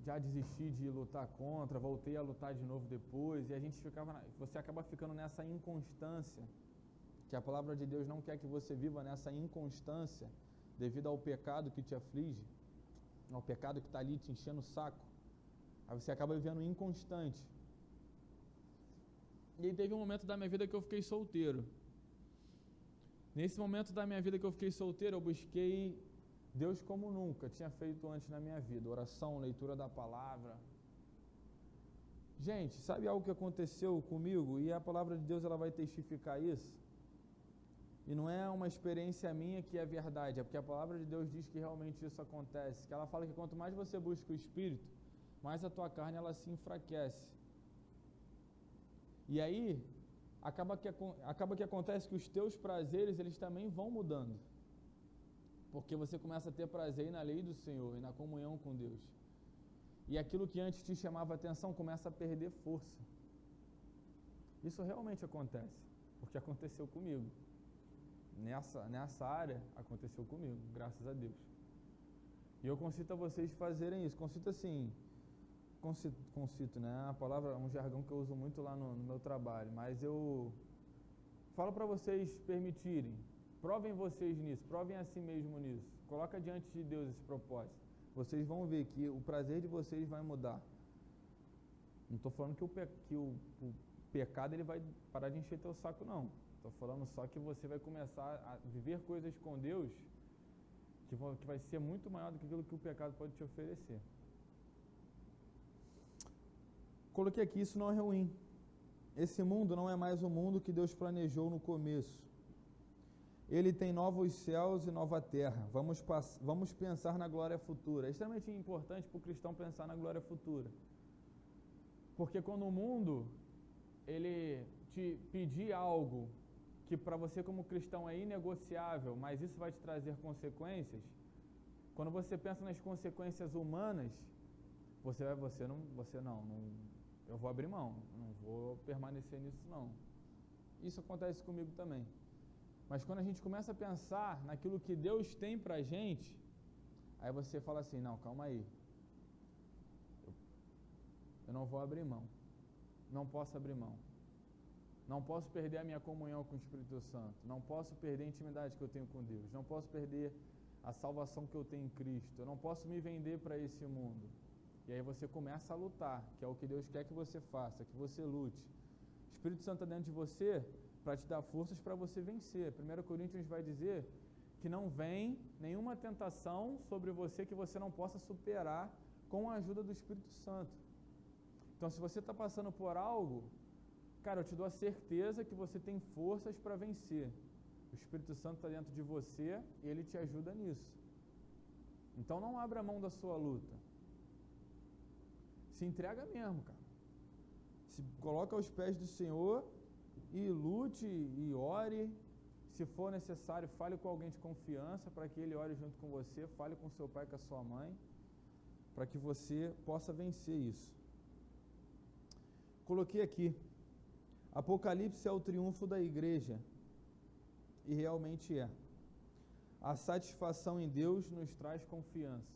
já desisti de lutar contra, voltei a lutar de novo depois, e você acaba ficando nessa inconstância, que a palavra de Deus não quer que você viva nessa inconstância, devido ao pecado que te aflige, ao pecado que está ali te enchendo o saco. Aí você acaba vivendo inconstante. E aí teve um momento da minha vida que eu fiquei solteiro. Nesse momento da minha vida que eu fiquei solteiro, eu busquei Deus como nunca tinha feito antes na minha vida. Oração, leitura da palavra. Gente, sabe algo que aconteceu comigo? E a palavra de Deus ela vai testificar isso. E não é uma experiência minha que é verdade, é porque a palavra de Deus diz que realmente isso acontece. Que ela fala que quanto mais você busca o Espírito, mais a tua carne ela se enfraquece. E aí, acaba que acontece que os teus prazeres, eles também vão mudando. Porque você começa a ter prazer na lei do Senhor e na comunhão com Deus. E aquilo que antes te chamava atenção começa a perder força. Isso realmente acontece, porque aconteceu comigo. Nessa área, aconteceu comigo, graças a Deus. E eu concito a vocês fazerem isso. Concito assim, concito, né? A palavra é um jargão que eu uso muito lá no meu trabalho, mas eu falo para vocês permitirem. Provem vocês nisso, provem a si mesmo nisso. Coloca diante de Deus esse propósito. Vocês vão ver que o prazer de vocês vai mudar. Não estou falando que o pecado ele vai parar de encher teu saco, não. Estou falando só que você vai começar a viver coisas com Deus que vai ser muito maior do que aquilo que o pecado pode te oferecer. Coloquei aqui, isso não é ruim. Esse mundo não é mais o mundo que Deus planejou no começo. Ele tem novos céus e nova terra. Vamos pensar na glória futura. É extremamente importante para o cristão pensar na glória futura. Porque quando o mundo ele te pedir algo que para você como cristão é inegociável, mas isso vai te trazer consequências, quando você pensa nas consequências humanas, eu vou abrir mão, não vou permanecer nisso não. Isso acontece comigo também. Mas quando a gente começa a pensar naquilo que Deus tem pra gente, aí você fala assim, não, calma aí. Eu não vou abrir mão. Não posso abrir mão. Não posso perder a minha comunhão com o Espírito Santo. Não posso perder a intimidade que eu tenho com Deus. Não posso perder a salvação que eu tenho em Cristo. Eu não posso me vender para esse mundo. E aí você começa a lutar, que é o que Deus quer que você faça, que você lute. O Espírito Santo está dentro de você para te dar forças para você vencer. 1 Coríntios vai dizer que não vem nenhuma tentação sobre você que você não possa superar com a ajuda do Espírito Santo. Então, se você está passando por algo, cara, eu te dou a certeza que você tem forças para vencer. O Espírito Santo está dentro de você e ele te ajuda nisso. Então, não abra mão da sua luta. Se entrega mesmo, cara. Se coloca aos pés do Senhor e lute e ore. Se for necessário, fale com alguém de confiança para que ele ore junto com você. Fale com seu pai, com a sua mãe, para que você possa vencer isso. Coloquei aqui. Apocalipse é o triunfo da igreja. E realmente é. A satisfação em Deus nos traz confiança.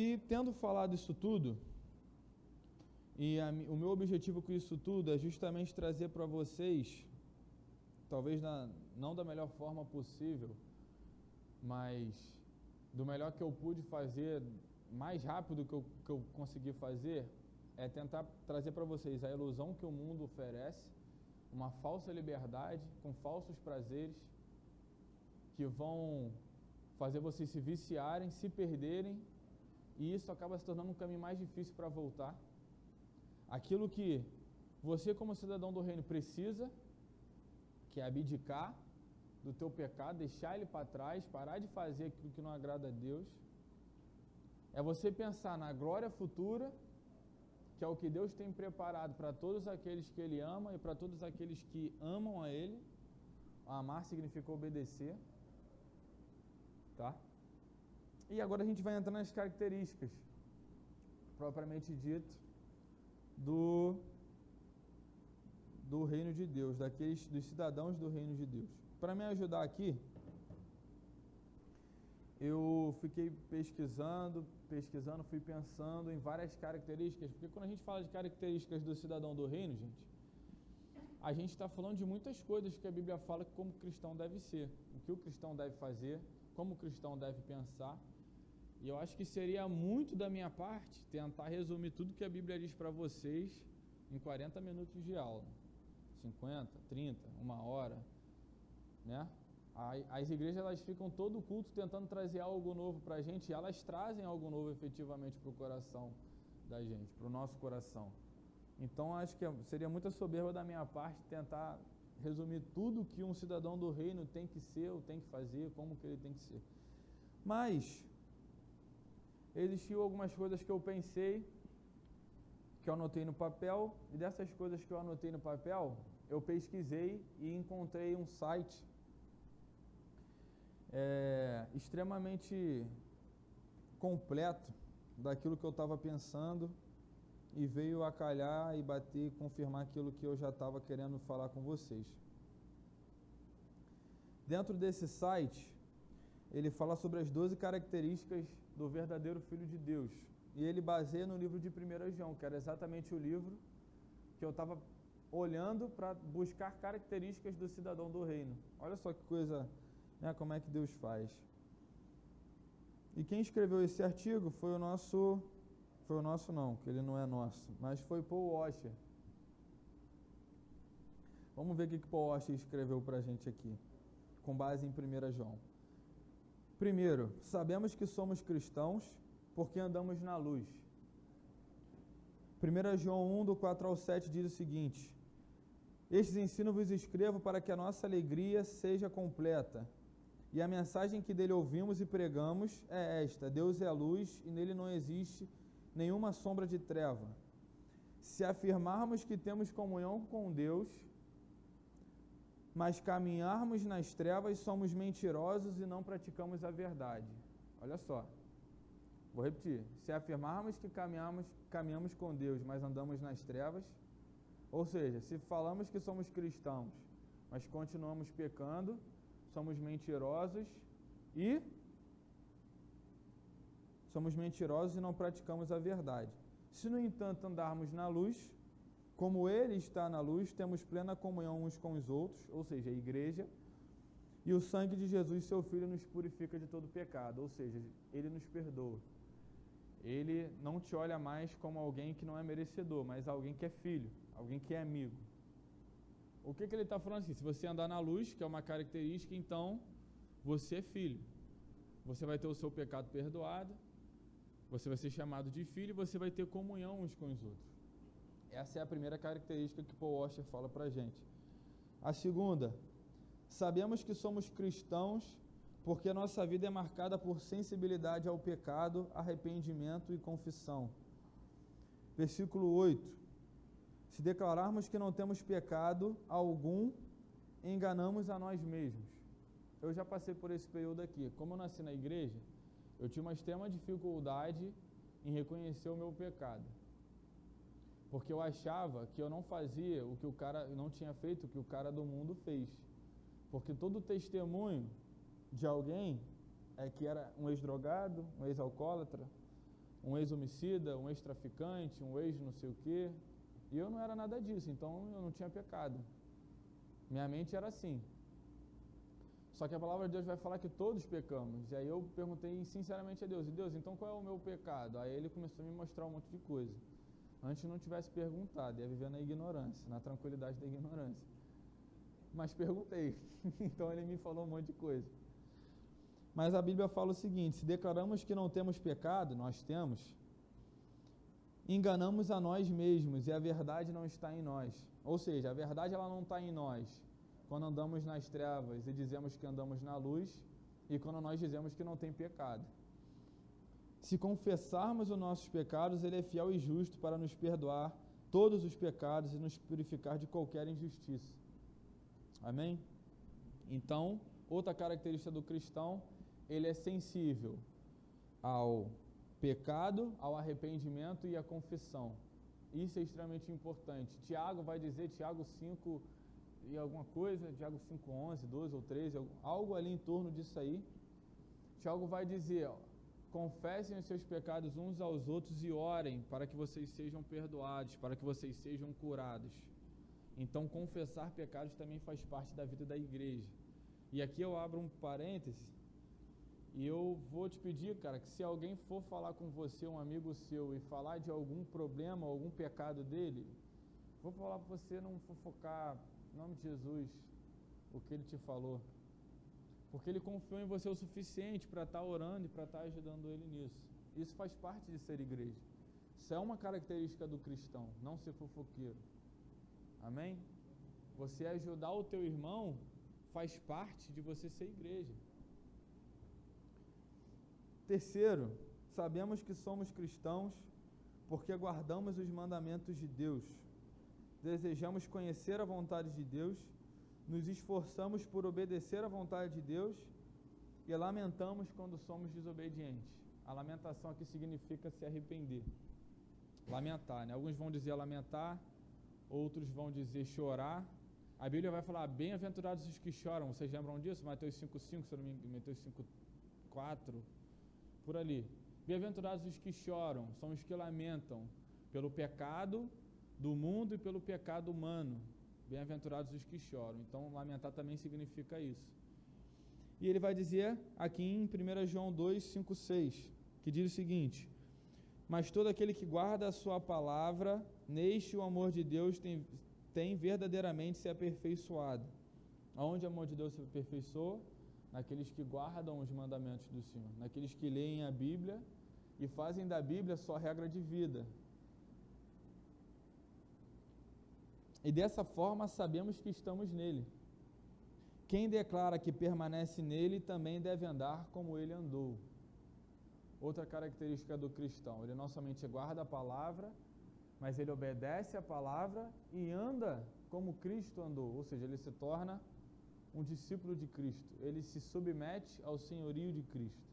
E tendo falado isso tudo, o meu objetivo com isso tudo é justamente trazer para vocês, talvez não da melhor forma possível, mas do melhor que eu pude fazer, mais rápido que eu consegui fazer, é tentar trazer para vocês a ilusão que o mundo oferece, uma falsa liberdade, com falsos prazeres, que vão fazer vocês se viciarem, se perderem, e isso acaba se tornando um caminho mais difícil para voltar. Aquilo que você como cidadão do reino precisa, que é abdicar do teu pecado, deixar ele para trás, parar de fazer aquilo que não agrada a Deus, é você pensar na glória futura, que é o que Deus tem preparado para todos aqueles que Ele ama e para todos aqueles que amam a Ele. Amar significa obedecer, tá? E agora a gente vai entrar nas características, propriamente dito, do reino de Deus, dos cidadãos do reino de Deus. Para me ajudar aqui, eu fiquei pesquisando, fui pensando em várias características, porque quando a gente fala de características do cidadão do reino, a gente está falando de muitas coisas que a Bíblia fala que como cristão deve ser, o que o cristão deve fazer, como o cristão deve pensar. E eu acho que seria muito da minha parte tentar resumir tudo que a Bíblia diz para vocês em 40 minutos de aula, 50, 30, uma hora, né? As igrejas, elas ficam todo o culto tentando trazer algo novo para a gente, e elas trazem algo novo efetivamente para o coração da gente, para o nosso coração. Então, acho que seria muita soberba da minha parte tentar resumir tudo que um cidadão do reino tem que ser, ou tem que fazer, como que ele tem que ser. Mas existiu algumas coisas que eu pensei, que eu anotei no papel, e dessas coisas que eu anotei no papel, eu pesquisei e encontrei um site extremamente completo daquilo que eu estava pensando, e veio a calhar e bater e confirmar aquilo que eu já estava querendo falar com vocês. Dentro desse site, ele fala sobre as 12 características do verdadeiro Filho de Deus. E ele baseia no livro de 1 João, que era exatamente o livro que eu estava olhando para buscar características do cidadão do reino. Olha só que coisa, né, como é que Deus faz. E quem escreveu esse artigo foi o nosso não, que ele não é nosso, mas foi Paul Washer. Vamos ver o que Paul Washer escreveu para a gente aqui, com base em 1 João. Primeiro, sabemos que somos cristãos porque andamos na luz. 1 João 1, do 4 ao 7, diz o seguinte: estes ensinos vos escrevo para que a nossa alegria seja completa. E a mensagem que dele ouvimos e pregamos é esta: Deus é a luz e nele não existe nenhuma sombra de treva. Se afirmarmos que temos comunhão com Deus, mas caminharmos nas trevas, somos mentirosos e não praticamos a verdade. Olha só, vou repetir: se afirmarmos que caminhamos com Deus, mas andamos nas trevas, ou seja, se falamos que somos cristãos, mas continuamos pecando, somos mentirosos e não praticamos a verdade. Se, no entanto, andarmos na luz, como Ele está na luz, temos plena comunhão uns com os outros, ou seja, a igreja, e o sangue de Jesus, seu Filho, nos purifica de todo pecado, ou seja, Ele nos perdoa. Ele não te olha mais como alguém que não é merecedor, mas alguém que é filho, alguém que é amigo. O que ele está falando assim? Se você andar na luz, que é uma característica, então você é filho. Você vai ter o seu pecado perdoado, você vai ser chamado de filho e você vai ter comunhão uns com os outros. Essa é a primeira característica que Paul Washer fala para a gente. A segunda, sabemos que somos cristãos porque a nossa vida é marcada por sensibilidade ao pecado, arrependimento e confissão. Versículo 8. Se declararmos que não temos pecado algum, enganamos a nós mesmos. Eu já passei por esse período aqui. Como eu nasci na igreja, eu tinha uma extrema dificuldade em reconhecer o meu pecado. Porque eu achava que eu não fazia o que o cara, não tinha feito o que o cara do mundo fez. Porque todo testemunho de alguém é que era um ex-drogado, um ex-alcoólatra, um ex-homicida, um ex-traficante, um ex-não sei o quê. E eu não era nada disso, então eu não tinha pecado. Minha mente era assim. Só que a palavra de Deus vai falar que todos pecamos. E aí eu perguntei sinceramente a Deus: e Deus, então qual é o meu pecado? Aí ele começou a me mostrar um monte de coisa. Antes não tivesse perguntado, ia viver na ignorância, na tranquilidade da ignorância. Mas perguntei, então ele me falou um monte de coisa. Mas a Bíblia fala o seguinte: se declaramos que não temos pecado, nós temos, enganamos a nós mesmos e a verdade não está em nós. Ou seja, a verdade ela não está em nós quando andamos nas trevas e dizemos que andamos na luz, e quando nós dizemos que não tem pecado. Se confessarmos os nossos pecados, Ele é fiel e justo para nos perdoar todos os pecados e nos purificar de qualquer injustiça. Amém? Então, outra característica do cristão, ele é sensível ao pecado, ao arrependimento e à confissão. Isso é extremamente importante. Tiago vai dizer, Tiago 5 e alguma coisa, Tiago 5:11, 12 ou 13, algo ali em torno disso aí. Tiago vai dizer, ó, confessem os seus pecados uns aos outros e orem para que vocês sejam perdoados, para que vocês sejam curados. Então, confessar pecados também faz parte da vida da igreja. E aqui eu abro um parêntese e eu vou te pedir, cara, que se alguém for falar com você, um amigo seu, e falar de algum problema, algum pecado dele, vou falar para você não fofocar, em nome de Jesus, o que ele te falou. Porque ele confiou em você o suficiente para estar orando e para estar ajudando ele nisso. Isso faz parte de ser igreja. Isso é uma característica do cristão, não ser fofoqueiro. Amém? Você ajudar o teu irmão faz parte de você ser igreja. Terceiro, sabemos que somos cristãos porque guardamos os mandamentos de Deus. Desejamos conhecer a vontade de Deus, nos esforçamos por obedecer à vontade de Deus e lamentamos quando somos desobedientes. A lamentação aqui significa se arrepender. Lamentar, né? Alguns vão dizer lamentar, outros vão dizer chorar. A Bíblia vai falar, bem-aventurados os que choram. Vocês lembram disso? Mateus 5,5, se eu não me engano, Mateus 5,4, por ali. Bem-aventurados os que choram, são os que lamentam pelo pecado do mundo e pelo pecado humano. Bem-aventurados os que choram. Então, lamentar também significa isso. E ele vai dizer aqui em 1 João 2, 5, 6, que diz o seguinte: mas todo aquele que guarda a sua palavra, neste o amor de Deus tem verdadeiramente se aperfeiçoado. Aonde o amor de Deus se aperfeiçoa? Naqueles que guardam os mandamentos do Senhor, naqueles que leem a Bíblia e fazem da Bíblia sua regra de vida. E dessa forma sabemos que estamos nele. Quem declara que permanece nele também deve andar como ele andou. Outra característica do cristão, ele não somente guarda a palavra, mas ele obedece a palavra e anda como Cristo andou, ou seja, ele se torna um discípulo de Cristo, ele se submete ao senhorio de Cristo.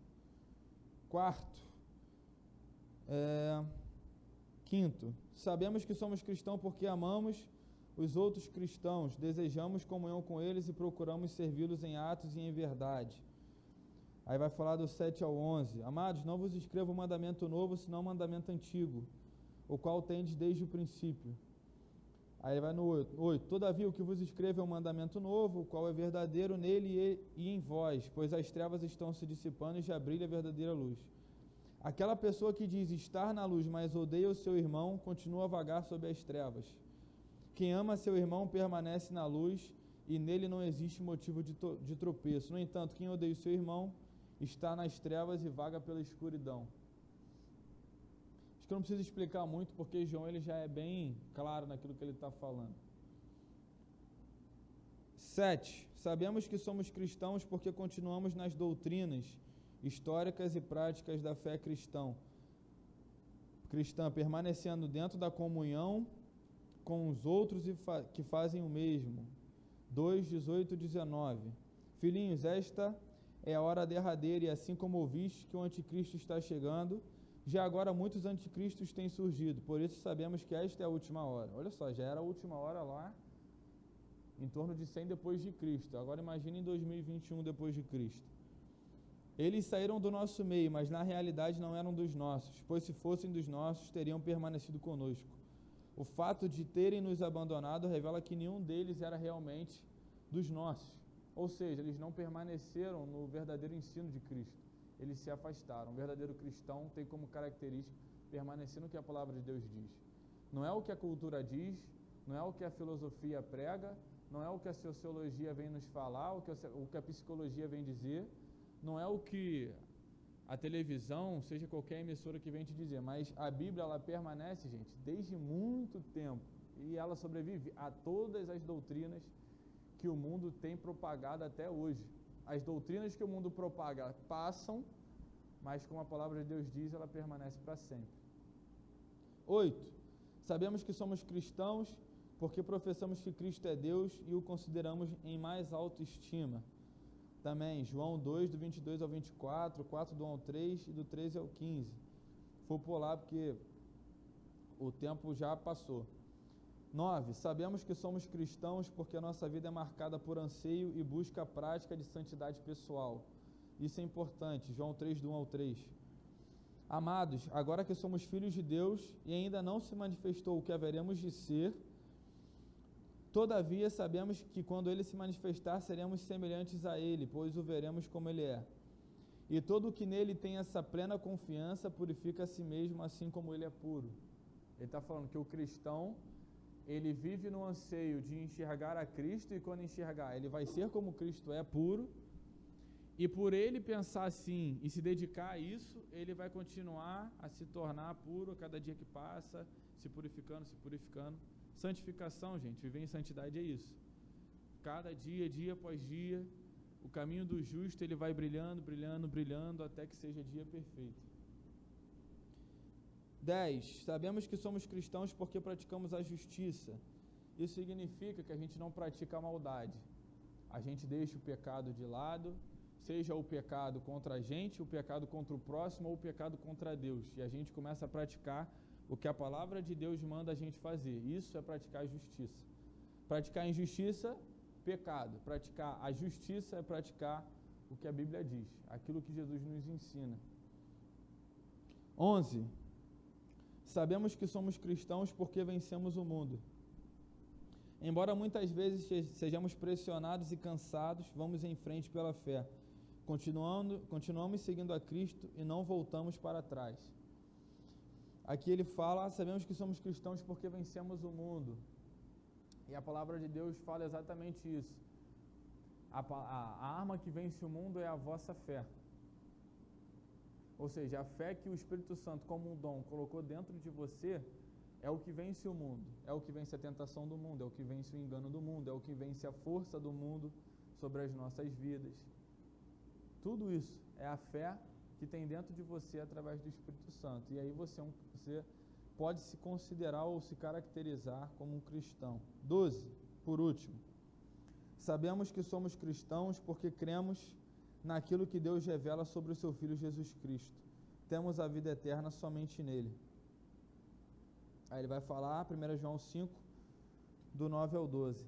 Quinto, sabemos que somos cristãos porque amamos os outros cristãos, desejamos comunhão com eles e procuramos servi-los em atos e em verdade. Aí vai falar do 7 ao 11. Amados, não vos escrevo um mandamento novo, senão um mandamento antigo, o qual tendes desde o princípio. Aí vai no 8. Todavia, o que vos escrevo é um mandamento novo, o qual é verdadeiro nele e em vós, pois as trevas estão se dissipando e já brilha a verdadeira luz. Aquela pessoa que diz estar na luz, mas odeia o seu irmão, continua a vagar sob as trevas. Quem ama seu irmão permanece na luz e nele não existe motivo de tropeço. No entanto, quem odeia o seu irmão está nas trevas e vaga pela escuridão. Acho que eu não preciso explicar muito, porque João ele já é bem claro naquilo que ele está falando. 7. Sabemos que somos cristãos porque continuamos nas doutrinas históricas e práticas da fé cristã, permanecendo dentro da comunhão com os outros que fazem o mesmo. 2, 18 e 19. Filhinhos, esta é a hora derradeira, e assim como ouviste que o anticristo está chegando, já agora muitos anticristos têm surgido, por isso sabemos que esta é a última hora. Olha só, já era a última hora lá em torno de 100 depois de Cristo. Agora imagine em 2021 depois de Cristo. Eles saíram do nosso meio, mas na realidade não eram dos nossos, pois se fossem dos nossos, teriam permanecido conosco. O fato de terem nos abandonado revela que nenhum deles era realmente dos nossos. Ou seja, eles não permaneceram no verdadeiro ensino de Cristo. Eles se afastaram. O verdadeiro cristão tem como característica permanecer no que a palavra de Deus diz. Não é o que a cultura diz, não é o que a filosofia prega, não é o que a sociologia vem nos falar, o que a psicologia vem dizer, não é o que a televisão, seja qualquer emissora que vem te dizer, mas a Bíblia ela permanece, gente, desde muito tempo, e ela sobrevive a todas as doutrinas que o mundo tem propagado até hoje. As doutrinas que o mundo propaga passam, mas como a palavra de Deus diz, ela permanece para sempre. 8. Sabemos que somos cristãos porque professamos que Cristo é Deus e o consideramos em mais alta estima. Também, João 2, do 22 ao 24, 4 do 1 ao 3 e do 13 ao 15. Vou pular porque o tempo já passou. 9. Sabemos que somos cristãos porque a nossa vida é marcada por anseio e busca prática de santidade pessoal. Isso é importante. João 3, do 1 ao 3. Amados, agora que somos filhos de Deus e ainda não se manifestou o que haveremos de ser, todavia sabemos que quando Ele se manifestar, seremos semelhantes a Ele, pois o veremos como Ele é. E todo o que nele tem essa plena confiança purifica a si mesmo, assim como Ele é puro. Ele está falando que o cristão, ele vive no anseio de enxergar a Cristo, e quando enxergar, ele vai ser como Cristo é, puro, e por ele pensar assim e se dedicar a isso, ele vai continuar a se tornar puro a cada dia que passa, se purificando, se purificando. Santificação, gente, viver em santidade é isso. Cada dia, dia após dia, o caminho do justo, ele vai brilhando, brilhando, brilhando, até que seja dia perfeito. 10. Sabemos que somos cristãos porque praticamos a justiça. Isso significa que a gente não pratica a maldade. A gente deixa o pecado de lado, seja o pecado contra a gente, o pecado contra o próximo ou o pecado contra Deus. E a gente começa a praticar o que a palavra de Deus manda a gente fazer. Isso é praticar a justiça. Praticar a injustiça, pecado. Praticar a justiça é praticar o que a Bíblia diz, aquilo que Jesus nos ensina. 11. Sabemos que somos cristãos porque vencemos o mundo. Embora muitas vezes sejamos pressionados e cansados, vamos em frente pela fé. Continuamos seguindo a Cristo e não voltamos para trás. Aqui ele fala, sabemos que somos cristãos porque vencemos o mundo. E a palavra de Deus fala exatamente isso. A arma que vence o mundo é a vossa fé. Ou seja, a fé que o Espírito Santo, como um dom, colocou dentro de você, é o que vence o mundo. É o que vence a tentação do mundo, é o que vence o engano do mundo, é o que vence a força do mundo sobre as nossas vidas. Tudo isso é a fé que tem dentro de você através do Espírito Santo. E aí você pode se considerar ou se caracterizar como um cristão. 12, por último. Sabemos que somos cristãos porque cremos naquilo que Deus revela sobre o seu Filho Jesus Cristo. Temos a vida eterna somente nele. Aí ele vai falar, 1 João 5, do 9 ao 12.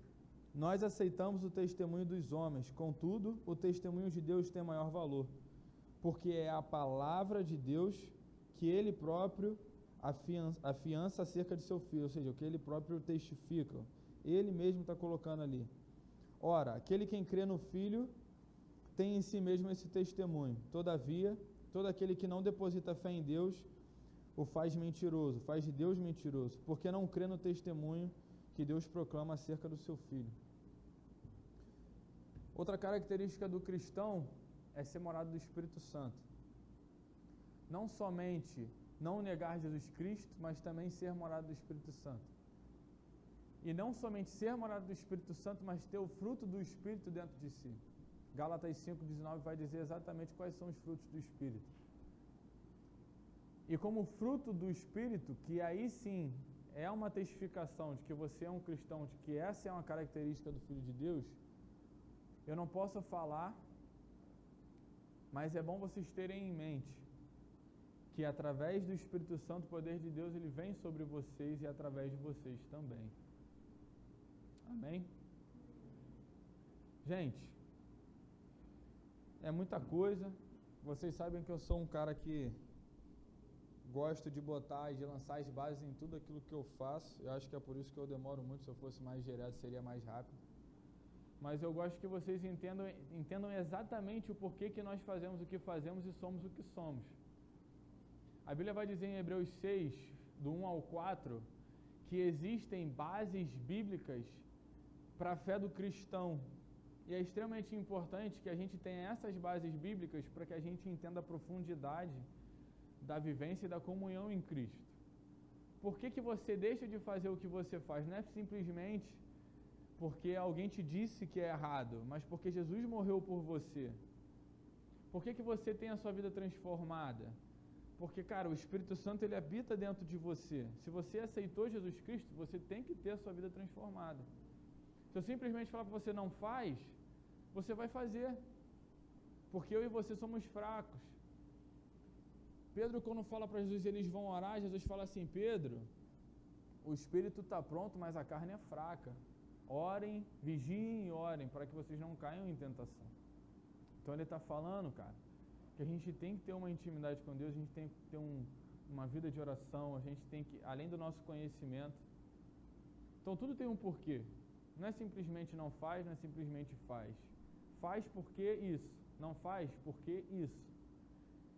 Nós aceitamos o testemunho dos homens, contudo, o testemunho de Deus tem maior valor, porque é a palavra de Deus que ele próprio afiança acerca de seu Filho, ou seja, o que ele próprio testifica. Ele mesmo está colocando ali. Ora, aquele quem crê no Filho tem em si mesmo esse testemunho. Todavia, todo aquele que não deposita fé em Deus o faz mentiroso, faz de Deus mentiroso, porque não crê no testemunho que Deus proclama acerca do seu Filho. Outra característica do cristão é ser morado do Espírito Santo. Não somente não negar Jesus Cristo, mas também ser morado do Espírito Santo. E não somente ser morado do Espírito Santo, mas ter o fruto do Espírito dentro de si. Gálatas 5,19 vai dizer exatamente quais são os frutos do Espírito. E como fruto do Espírito, que aí sim é uma testificação de que você é um cristão, de que essa é uma característica do Filho de Deus, eu não posso falar, mas é bom vocês terem em mente que através do Espírito Santo, o poder de Deus, ele vem sobre vocês e através de vocês também. Amém? Gente, é muita coisa. Vocês sabem que eu sou um cara que gosto de botar e de lançar as bases em tudo aquilo que eu faço. Eu acho que é por isso que eu demoro muito. Se eu fosse mais direto, seria mais rápido. Mas eu gosto que vocês entendam exatamente o porquê que nós fazemos o que fazemos e somos o que somos. A Bíblia vai dizer em Hebreus 6, do 1 ao 4, que existem bases bíblicas para a fé do cristão. E é extremamente importante que a gente tenha essas bases bíblicas para que a gente entenda a profundidade da vivência e da comunhão em Cristo. Por que você deixa de fazer o que você faz? Não é simplesmente porque alguém te disse que é errado, mas porque Jesus morreu por você. Por que você tem a sua vida transformada? Porque, cara, o Espírito Santo, ele habita dentro de você. Se você aceitou Jesus Cristo, você tem que ter a sua vida transformada. Se eu simplesmente falar para você não faz, você vai fazer. Porque eu e você somos fracos. Pedro, quando fala para Jesus, eles vão orar, Jesus fala assim, Pedro, o Espírito está pronto, mas a carne é fraca. Orem, vigiem e orem, para que vocês não caiam em tentação. Então ele está falando, cara, que a gente tem que ter uma intimidade com Deus, a gente tem que ter uma vida de oração, a gente tem que, além do nosso conhecimento. Então tudo tem um porquê. Não é simplesmente não faz, não é simplesmente faz. Faz porque isso, não faz porque isso.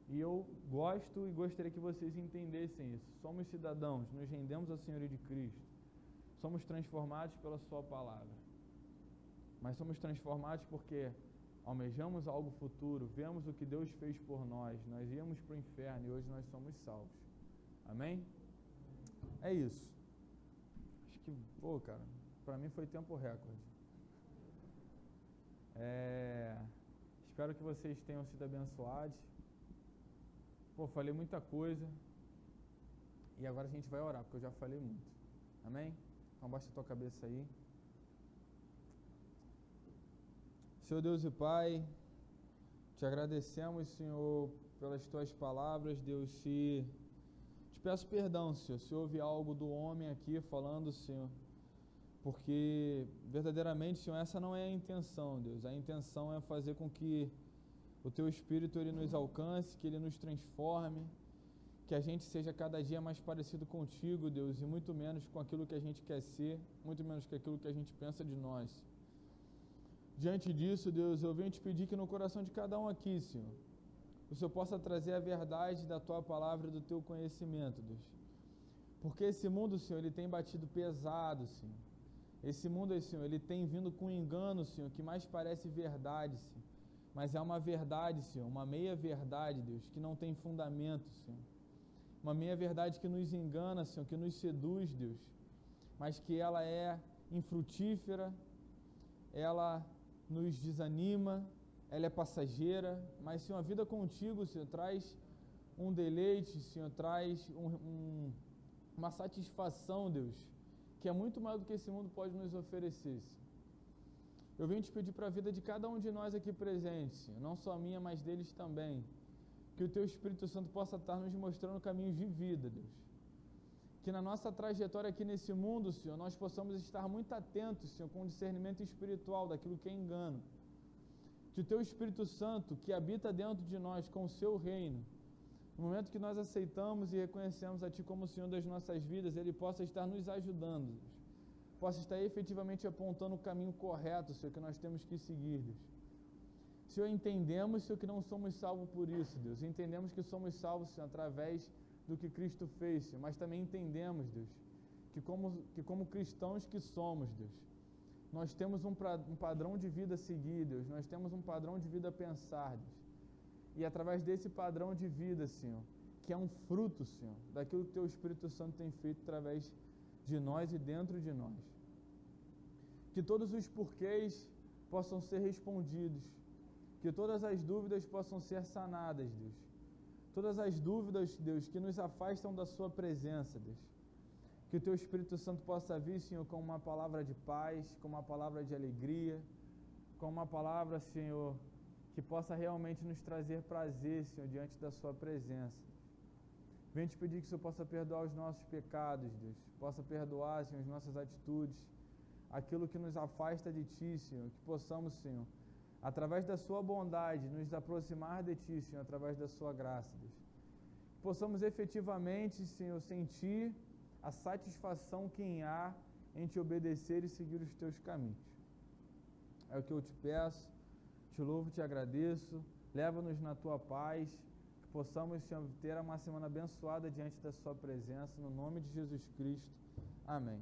E eu gosto e gostaria que vocês entendessem isso. Somos cidadãos, nos rendemos ao Senhorio de Cristo. Somos transformados pela sua palavra. Mas somos transformados porque almejamos algo futuro, vemos o que Deus fez por nós, nós íamos para o inferno e hoje nós somos salvos. Amém? É isso. Acho que, cara, para mim foi tempo recorde. Espero que vocês tenham sido abençoados. Falei muita coisa. E agora a gente vai orar, porque eu já falei muito. Amém? Então baixa a tua cabeça aí. Senhor Deus e Pai, te agradecemos, Senhor, pelas tuas palavras. Deus, te peço perdão, Senhor, se houve algo do homem aqui falando, Senhor, porque verdadeiramente, Senhor, essa não é a intenção, Deus. A intenção é fazer com que o teu Espírito ele nos alcance, que ele nos transforme, que a gente seja cada dia mais parecido contigo, Deus, e muito menos com aquilo que a gente quer ser, muito menos com aquilo que a gente pensa de nós. Diante disso, Deus, eu venho te pedir que no coração de cada um aqui, Senhor, o Senhor possa trazer a verdade da tua palavra e do teu conhecimento, Deus. Porque esse mundo, Senhor, ele tem batido pesado, Senhor. Esse mundo, Senhor, ele tem vindo com engano, Senhor, que mais parece verdade, Senhor. Mas é uma verdade, Senhor, uma meia-verdade, Deus, que não tem fundamento, Senhor. Uma meia-verdade que nos engana, Senhor, que nos seduz, Deus. Mas que ela é infrutífera, ela nos desanima, ela é passageira, mas, Senhor, a vida contigo, Senhor, traz um deleite, Senhor, traz uma satisfação, Deus, que é muito maior do que esse mundo pode nos oferecer, Senhor. Eu venho te pedir para a vida de cada um de nós aqui presentes, Senhor, não só a minha, mas deles também, que o teu Espírito Santo possa estar nos mostrando caminhos de vida, Deus. Que na nossa trajetória aqui nesse mundo, Senhor, nós possamos estar muito atentos, Senhor, com o discernimento espiritual daquilo que é engano. Que o teu Espírito Santo, que habita dentro de nós com o seu reino, no momento que nós aceitamos e reconhecemos a Ti como o Senhor das nossas vidas, Ele possa estar nos ajudando, Deus. Possa estar efetivamente apontando o caminho correto, Senhor, que nós temos que seguir, Deus. Senhor, entendemos, Senhor, que não somos salvos por isso, Deus. Entendemos que somos salvos, Senhor, através do que Cristo fez, Senhor, mas também entendemos, Deus, que como cristãos que somos, Deus, nós temos um padrão de vida a seguir, Deus, nós temos um padrão de vida a pensar, Deus, e através desse padrão de vida, Senhor, que é um fruto, Senhor, daquilo que Teu Espírito Santo tem feito através de nós e dentro de nós, que todos os porquês possam ser respondidos, que todas as dúvidas possam ser sanadas, Deus. Todas as dúvidas, Deus, que nos afastam da Sua presença, Deus. Que o Teu Espírito Santo possa vir, Senhor, com uma palavra de paz, com uma palavra de alegria, com uma palavra, Senhor, que possa realmente nos trazer prazer, Senhor, diante da Sua presença. Venho te pedir que o Senhor possa perdoar os nossos pecados, Deus. Possa perdoar, Senhor, as nossas atitudes, aquilo que nos afasta de Ti, Senhor. Que possamos, Senhor, através da Sua bondade, nos aproximar de Ti, Senhor, através da Sua graça, Deus. Que possamos efetivamente, Senhor, sentir a satisfação que há em Te obedecer e seguir os Teus caminhos. É o que eu te peço, te louvo, te agradeço, leva-nos na Tua paz, que possamos, Senhor, ter uma semana abençoada diante da Sua presença, no nome de Jesus Cristo. Amém.